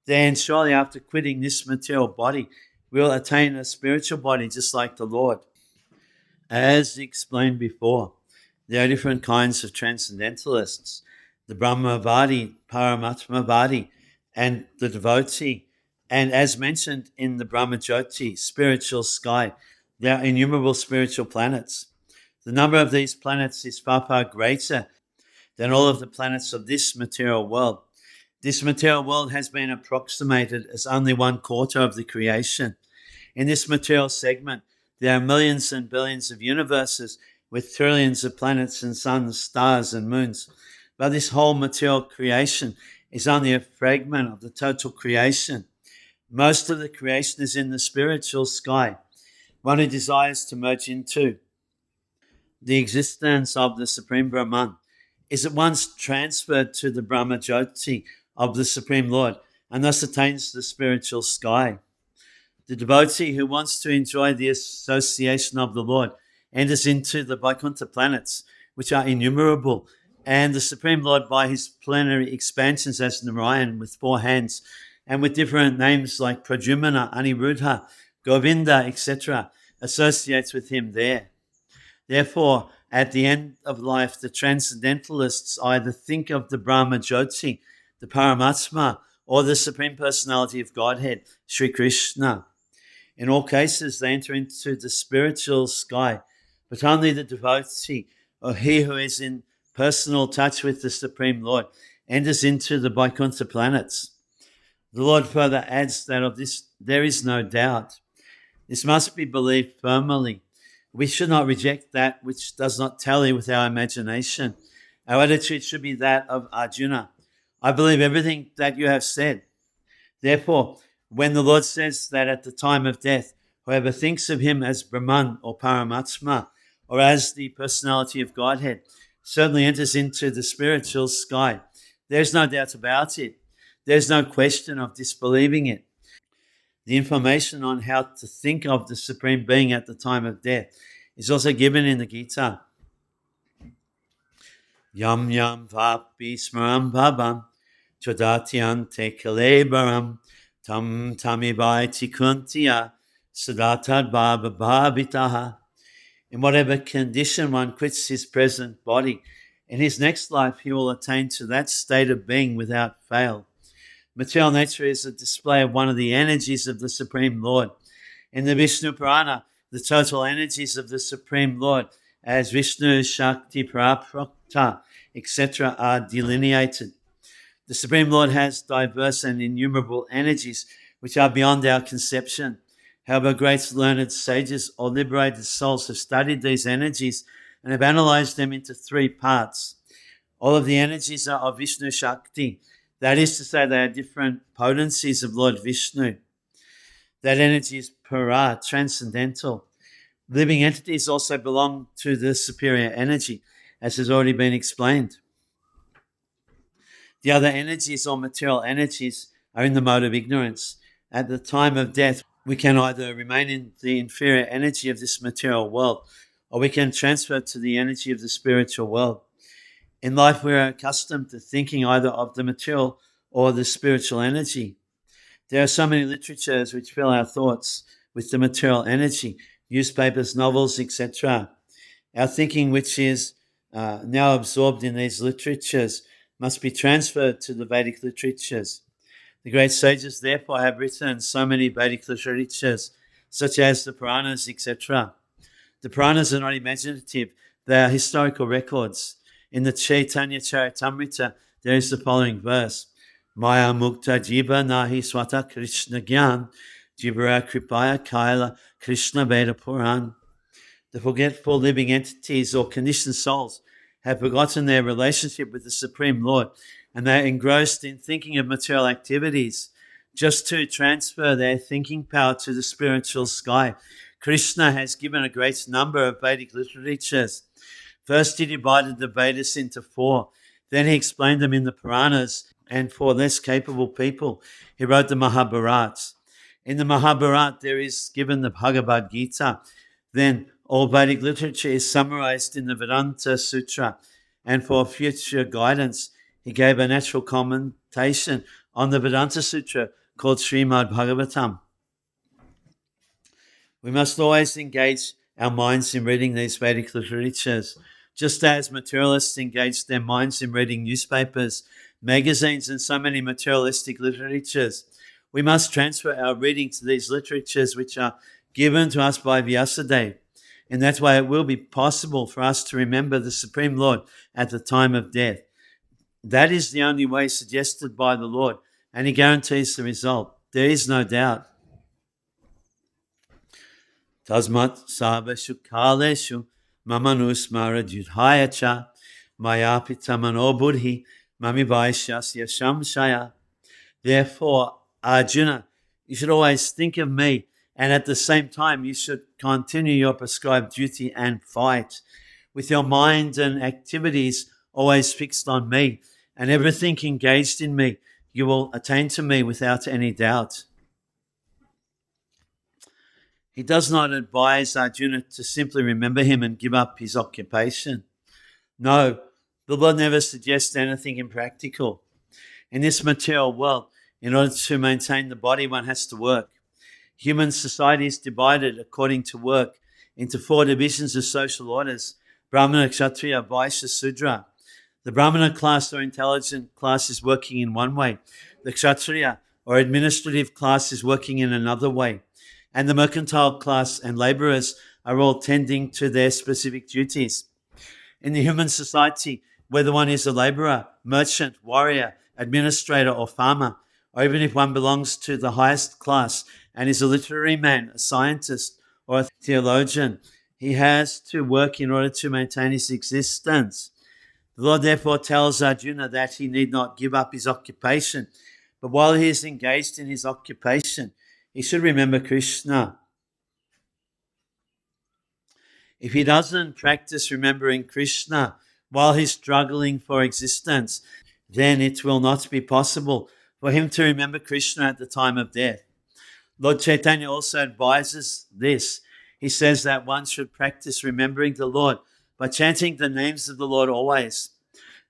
then surely after quitting this material body, we'll attain a spiritual body just like the Lord. As explained before, there are different kinds of transcendentalists, the Brahmavadi, Paramatmavadi, and the devotee. And as mentioned in the Brahmajyoti, spiritual sky, there are innumerable spiritual planets. The number of these planets is far, far greater than all of the planets of this material world. This material world has been approximated as only 1/4 of the creation. In this material segment, there are millions and billions of universes with trillions of planets and suns, stars and moons. But this whole material creation is only a fragment of the total creation. Most of the creation is in the spiritual sky. One who desires to merge into the existence of the Supreme Brahman is at once transferred to the Brahmajyoti of the Supreme Lord and thus attains the spiritual sky. The devotee who wants to enjoy the association of the Lord enters into the Vaikuntha planets, which are innumerable, and the Supreme Lord, by his plenary expansions as Narayan with 4 hands and with different names like Pradyumna, Aniruddha, Govinda, etc., associates with him there. Therefore, at the end of life, the transcendentalists either think of the Brahma Jyoti, the Paramatma, or the Supreme Personality of Godhead, Sri Krishna. In all cases, they enter into the spiritual sky, but only the devotee, or he who is in personal touch with the Supreme Lord, enters into the Vaikuntha planets. The Lord further adds that of this there is no doubt. This must be believed firmly. We should not reject that which does not tally with our imagination. Our attitude should be that of Arjuna. I believe everything that you have said. Therefore, when the Lord says that at the time of death, whoever thinks of him as Brahman or Paramatma, or as the personality of Godhead, certainly enters into the spiritual sky. There's no doubt about it. There's no question of disbelieving it. The information on how to think of the Supreme Being at the time of death is also given in the Gita. Yam yam vapi smaram bhabam chodatyante kalebaram tam tamivaiti kuntiya sadatad bhava bhavitaha. In whatever condition one quits his present body, in his next life he will attain to that state of being without fail. Material nature is a display of one of the energies of the Supreme Lord. In the Vishnu Purana, the total energies of the Supreme Lord as Vishnu, Shakti, Praprakta, etc. are delineated. The Supreme Lord has diverse and innumerable energies which are beyond our conception. However, great learned sages or liberated souls have studied these energies and have analyzed them into 3 parts. All of the energies are of Vishnu Shakti. That is to say, they are different potencies of Lord Vishnu. That energy is para, transcendental. Living entities also belong to the superior energy, as has already been explained. The other energies or material energies are in the mode of ignorance. At the time of death, we can either remain in the inferior energy of this material world, or we can transfer to the energy of the spiritual world. In life, we are accustomed to thinking either of the material or the spiritual energy. There are so many literatures which fill our thoughts with the material energy, newspapers, novels, etc. Our thinking, which is now absorbed in these literatures, must be transferred to the Vedic literatures. The great sages, therefore, have written so many Vedic literatures, such as the Puranas, etc. The Puranas are not imaginative, they are historical records. In the Chaitanya Charitamrita, there is the following verse: Maya Mukta Jiva Nahi Swata Krishna Gyan, Jivara Kripaya Kaila Krishna Veda Puran. The forgetful living entities or conditioned souls have forgotten their relationship with the Supreme Lord, and they are engrossed in thinking of material activities. Just to transfer their thinking power to the spiritual sky, Krishna has given a great number of Vedic literatures. First, he divided the Vedas into 4. Then he explained them in the Puranas, and for less capable people, he wrote the Mahabharata. In the Mahabharata, there is given the Bhagavad-gita. Then all Vedic literature is summarized in the Vedanta Sutra, and for future guidance, he gave a natural commentation on the Vedanta Sutra called Srimad Bhagavatam. We must always engage our minds in reading these Vedic literatures, just as materialists engage their minds in reading newspapers, magazines, and so many materialistic literatures. We must transfer our reading to these literatures which are given to us by Vyasadeva. In that way, it will be possible for us to remember the Supreme Lord at the time of death. That is the only way suggested by the Lord, and he guarantees the result. There is no doubt. Tasmat sabeshu kaleshu mamanusmara judhayacha mayapitamano buddhi mamivaishyasya shamshaya. Therefore, Arjuna, you should always think of me, and at the same time you should continue your prescribed duty and fight, with your mind and activities always fixed on me, and everything engaged in me. You will attain to me without any doubt. He does not advise Arjuna to simply remember him and give up his occupation. No, the Lord never suggests anything impractical. In this material world, in order to maintain the body, one has to work. Human society is divided according to work into 4 divisions of social orders: Brahmana, Kshatriya, Vaishya, Sudra. The Brahmana class or intelligent class is working in one way. The Kshatriya or administrative class is working in another way. And the mercantile class and laborers are all tending to their specific duties. In the human society, whether one is a laborer, merchant, warrior, administrator, or farmer, or even if one belongs to the highest class and is a literary man, a scientist, or a theologian, he has to work in order to maintain his existence. The Lord therefore tells Arjuna that he need not give up his occupation, but while he is engaged in his occupation, he should remember Krishna. If he doesn't practice remembering Krishna while he's struggling for existence, then it will not be possible for him to remember Krishna at the time of death. Lord Chaitanya also advises this. He says that one should practice remembering the Lord by chanting the names of the Lord always.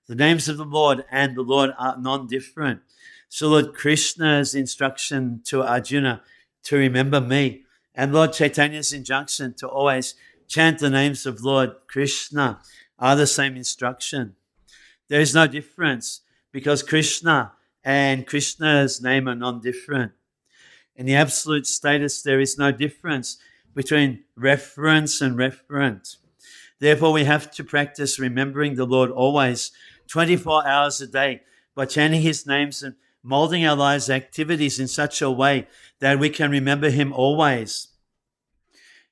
The names of the Lord and the Lord are non-different. So Lord Krishna's instruction to Arjuna to remember me, and Lord Chaitanya's injunction to always chant the names of Lord Krishna are the same instruction. There is no difference because Krishna and Krishna's name are non-different. In the absolute status, there is no difference between reference and referent. Therefore, we have to practice remembering the Lord always, 24 hours a day, by chanting his names and molding our lives' activities in such a way that we can remember him always.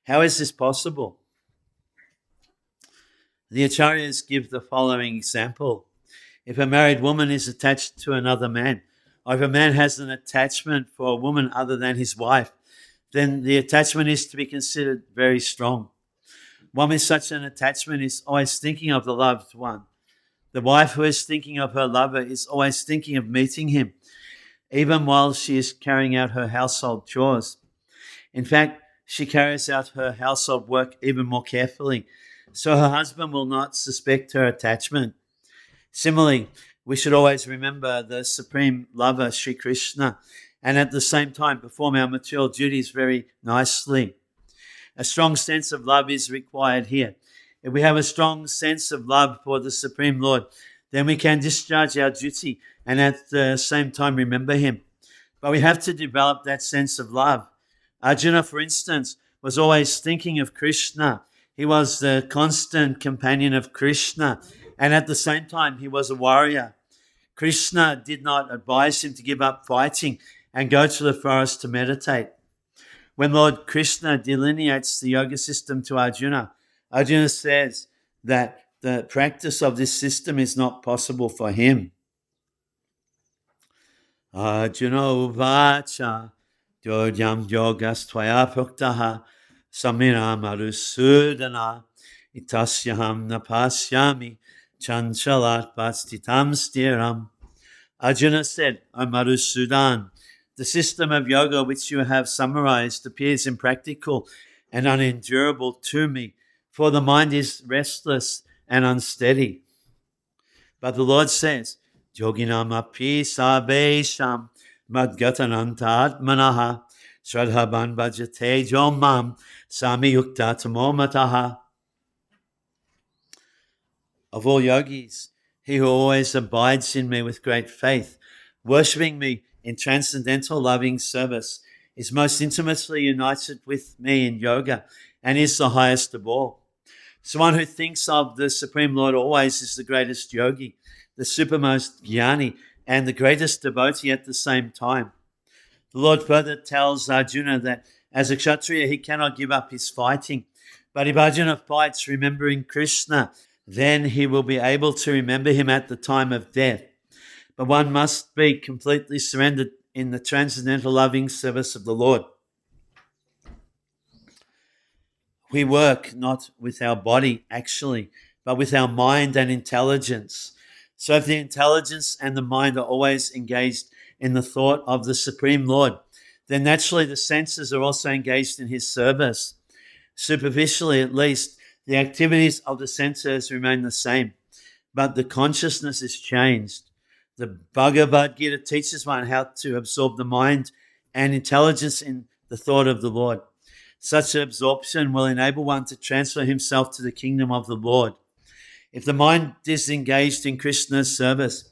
How is this possible? The Acharyas give the following example. If a married woman is attached to another man, or if a man has an attachment for a woman other than his wife, then the attachment is to be considered very strong. One with such an attachment is always thinking of the loved one. The wife who is thinking of her lover is always thinking of meeting him, even while she is carrying out her household chores. In fact, she carries out her household work even more carefully, so her husband will not suspect her attachment. Similarly, we should always remember the Supreme Lover, Sri Krishna, and at the same time perform our material duties very nicely. A strong sense of love is required here. If we have a strong sense of love for the Supreme Lord, then we can discharge our duty and at the same time remember him. But we have to develop that sense of love. Arjuna, for instance, was always thinking of Krishna. He was the constant companion of Krishna, and at the same time, he was a warrior. Krishna did not advise him to give up fighting and go to the forest to meditate. When Lord Krishna delineates the yoga system to Arjuna, Arjuna says that the practice of this system is not possible for him. Arjuna uvacha yogyam yogas tvaya proktaha samira marusudana itasyaham napasyami chanchalat vastitam stiram. Arjuna said, O Madhusudan, the system of yoga which you have summarized appears impractical and unendurable to me, for the mind is restless and unsteady. But the Lord says, Yoginam api sabesham madgatananta atmanaha shradhaban bhajate jomam samiyukta tamomataha. Of all yogis, he who always abides in me with great faith, worshipping me in transcendental loving service, is most intimately united with me in yoga and is the highest of all. So one who thinks of the Supreme Lord always is the greatest yogi, the supermost jnani, and the greatest devotee at the same time. The Lord further tells Arjuna that as a Kshatriya he cannot give up his fighting, but if Arjuna fights remembering Krishna, then he will be able to remember him at the time of death. But one must be completely surrendered in the transcendental loving service of the Lord. We work not with our body, actually, but with our mind and intelligence. So if the intelligence and the mind are always engaged in the thought of the Supreme Lord, then naturally the senses are also engaged in his service. Superficially, at least, the activities of the senses remain the same, but the consciousness is changed. The Bhagavad-gita teaches one how to absorb the mind and intelligence in the thought of the Lord. Such absorption will enable one to transfer himself to the kingdom of the Lord. If the mind is engaged in Krishna's service,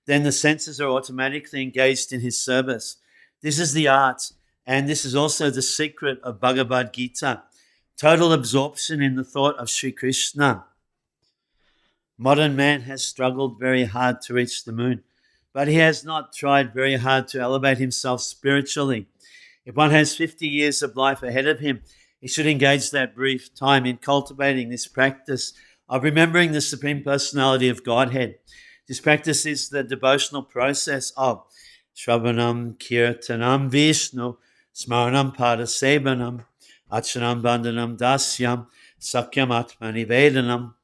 then the senses are automatically engaged in his service. This is the art, and this is also the secret of Bhagavad-gita. Total absorption in the thought of Sri Krishna. Modern man has struggled very hard to reach the moon, but he has not tried very hard to elevate himself spiritually. If one has 50 years of life ahead of him, he should engage that brief time in cultivating this practice of remembering the Supreme Personality of Godhead. This practice is the devotional process of Shravanam Kirtanam Vishnu, Smaranam Padasevanam, Achanam Bandhanam Dasyam, Sakyam Atmani Vedanam.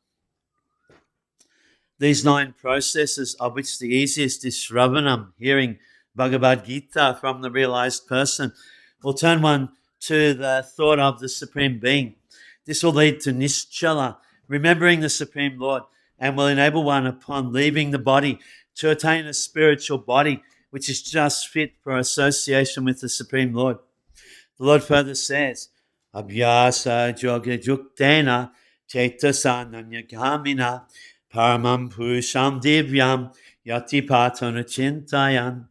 These 9 processes, of which the easiest is Shravanam, hearing Bhagavad-gita from the realized person, will turn one to the thought of the Supreme Being. This will lead to Nischala, remembering the Supreme Lord, and will enable one upon leaving the body to attain a spiritual body which is just fit for association with the Supreme Lord. The Lord further says, Abhyasa yoga juktena chetasa nanyagamina paramam purusham divyam yati patana chintayan.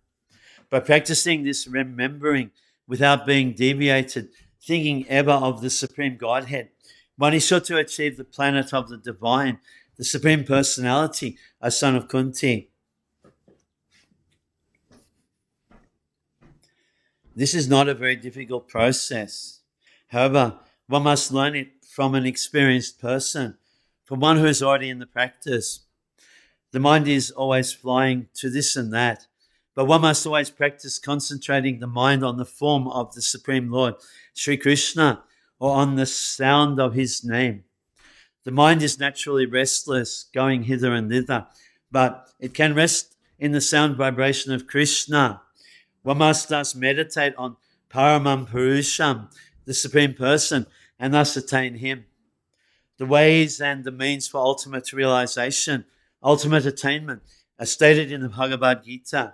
By practicing this remembering without being deviated, thinking ever of the Supreme Godhead, one is sure to achieve the planet of the divine, the Supreme Personality, a son of Kunti. This is not a very difficult process. However, one must learn it from an experienced person, from one who is already in the practice. The mind is always flying to this and that, but one must always practice concentrating the mind on the form of the Supreme Lord, Sri Krishna, or on the sound of his name. The mind is naturally restless, going hither and thither, but it can rest in the sound vibration of Krishna. One must thus meditate on Paramam Purusham, the Supreme Person, and thus attain Him. The ways and the means for ultimate realization, ultimate attainment, are stated in the Bhagavad-gita,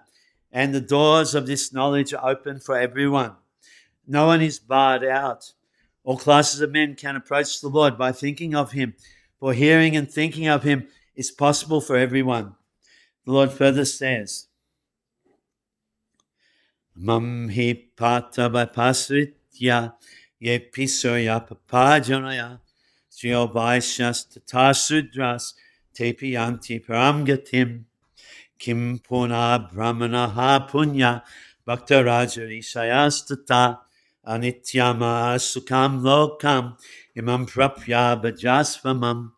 and the doors of this knowledge are open for everyone. No one is barred out. All classes of men can approach the Lord by thinking of Him, for hearing and thinking of Him is possible for everyone. The Lord further says, Mam hi pata vipasritya ye pisoya papajanaya Sriyo Vaishyas Tata Sudras Tepiyanti Paramgatim Kim Puna Brahmanaha Punya Bhaktarajari Shayastata Anityama Sukham Lokam Imam Prapya Bhajasvamam.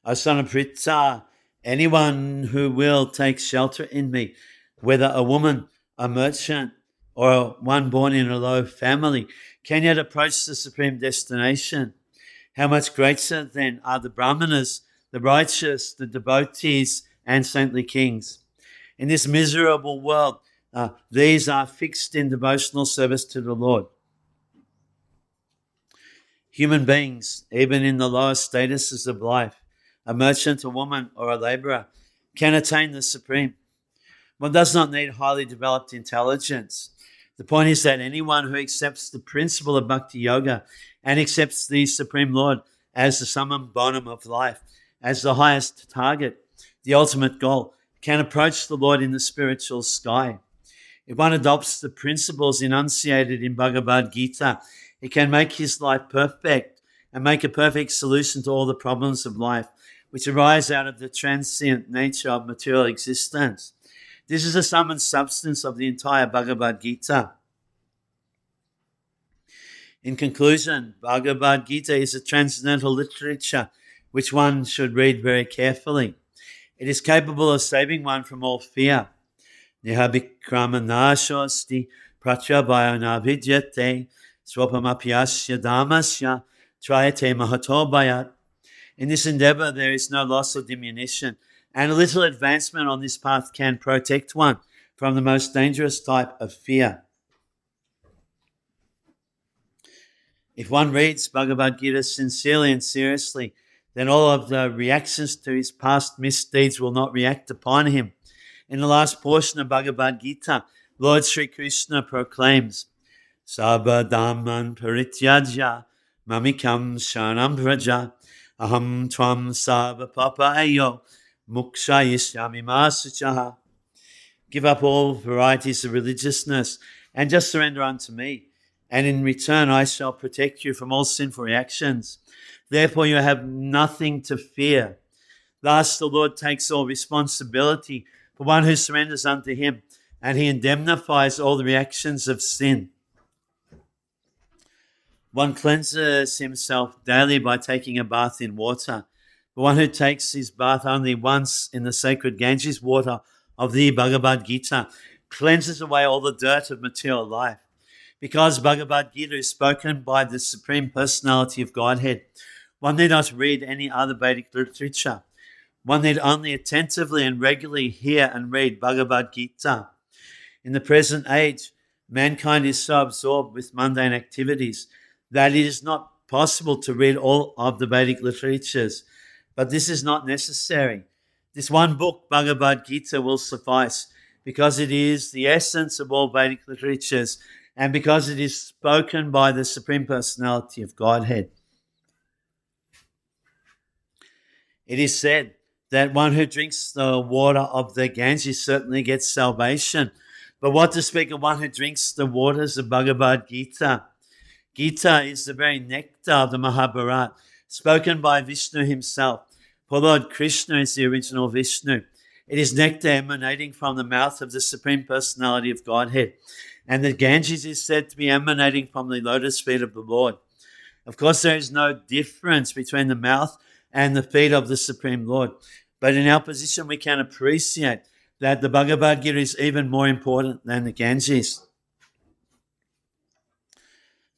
O son of Pritha, anyone who will take shelter in me, whether a woman, a merchant, or one born in a low family, can yet approach the supreme destination. How much greater then are the Brahmanas, the righteous, the devotees, and saintly kings. In this miserable world, these are fixed in devotional service to the Lord. Human beings, even in the lowest statuses of life, a merchant, a woman, or a laborer, can attain the supreme. One does not need highly developed intelligence. The point is that anyone who accepts the principle of Bhakti Yoga and accepts the Supreme Lord as the summum bonum of life, as the highest target, the ultimate goal, can approach the Lord in the spiritual sky. If one adopts the principles enunciated in Bhagavad-gita, it can make his life perfect and make a perfect solution to all the problems of life, which arise out of the transient nature of material existence. This is the sum and substance of the entire Bhagavad-gita. In conclusion, Bhagavad-gita is a transcendental literature which one should read very carefully. It is capable of saving one from all fear. Nihabikrama nashosti pratyabhaya navidyate swapamapyasya dhamasya trayate mahato bhayat. In this endeavor there is no loss or diminution, and a little advancement on this path can protect one from the most dangerous type of fear. If one reads Bhagavad-gita sincerely and seriously, then all of the reactions to his past misdeeds will not react upon him. In the last portion of Bhagavad-gita, Lord Sri Krishna proclaims, Sabba Dhamman Parityajya Mamikam Sharanam Praja Aham Tvam Sabba Papayo Mukshayishyami Masuchaha. Give up all varieties of religiousness and just surrender unto me, and in return I shall protect you from all sinful reactions. Therefore you have nothing to fear. Thus the Lord takes all responsibility for one who surrenders unto Him, and He indemnifies all the reactions of sin. One cleanses himself daily by taking a bath in water. The one who takes his bath only once in the sacred Ganges water of the Bhagavad-gita cleanses away all the dirt of material life. Because Bhagavad-gita is spoken by the Supreme Personality of Godhead, one need not read any other Vedic literature. One need only attentively and regularly hear and read Bhagavad-gita. In the present age, mankind is so absorbed with mundane activities that it is not possible to read all of the Vedic literatures. But this is not necessary. This one book, Bhagavad-gita, will suffice because it is the essence of all Vedic literatures and because it is spoken by the Supreme Personality of Godhead. It is said that one who drinks the water of the Ganges certainly gets salvation. But what to speak of one who drinks the waters of Bhagavad-gita? Gita is the very nectar of the Mahabharata, spoken by Vishnu himself. For Lord Krishna is the original Vishnu. It is nectar emanating from the mouth of the Supreme Personality of Godhead. And the Ganges is said to be emanating from the lotus feet of the Lord. Of course, there is no difference between the mouth and the feet of the Supreme Lord. But in our position, we can appreciate that the Bhagavad-gita is even more important than the Ganges.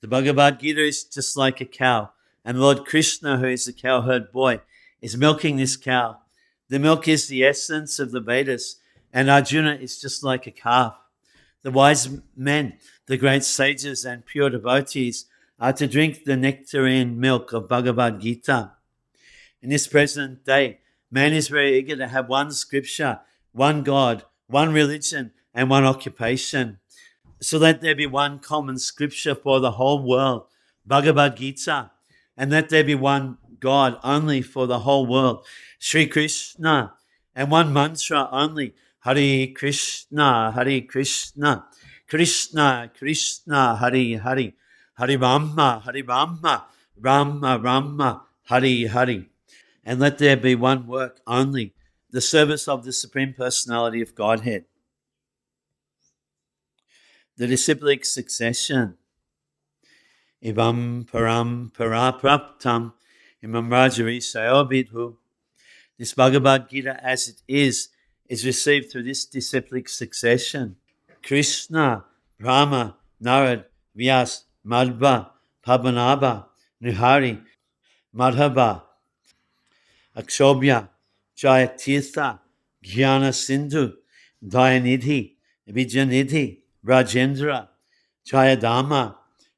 The Bhagavad-gita is just like a cow. And Lord Krishna, who is the cowherd boy, is milking this cow. The milk is the essence of the Vedas, and Arjuna is just like a calf. The wise men, the great sages and pure devotees are to drink the nectarine milk of Bhagavad-gita. In this present day, man is very eager to have one scripture, one God, one religion, and one occupation. So let there be one common scripture for the whole world, Bhagavad-gita, and let there be one God only for the whole world, Sri Krishna, and one mantra only, Hare Krishna, Hare Krishna, Krishna Krishna, Hare Hare, Hare Rama, Hare Rama, Rama Rama, Hare Hare. And let there be one work only, the service of the Supreme Personality of Godhead. The disciplic succession. Ivam param parapraptam imam rajari sayobidhu. This Bhagavad Gita as it is received through this disciplic succession. Krishna, Brahma, Narad, Vyas, Madhva, Padmanabha, Nihari, Madhava, Akshobhya, Jayatirtha, Jnana Sindhu, Dayanidhi, Vijayanidhi, Rajendra, Jayadama,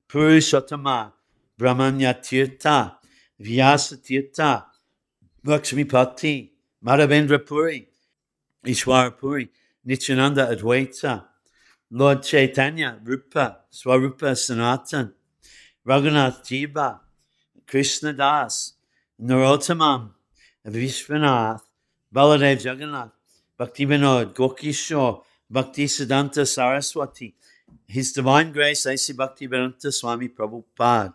Purushottama, Brahmanya Tirtha, Vyasa Tirtha, Lakshmipati, Madhavendra Puri, Ishwara Puri, Nityananda Advaita, Lord Chaitanya, Rupa, Swarupa Sanatan, Raghunath Jiva, Krishna Das, Narottamam, Vishwanath, Baladev Jagannath, Bhaktivinod, Gokishore, Bhaktisiddhanta Saraswati, His Divine Grace A.C. Bhaktivedanta Swami Prabhupada.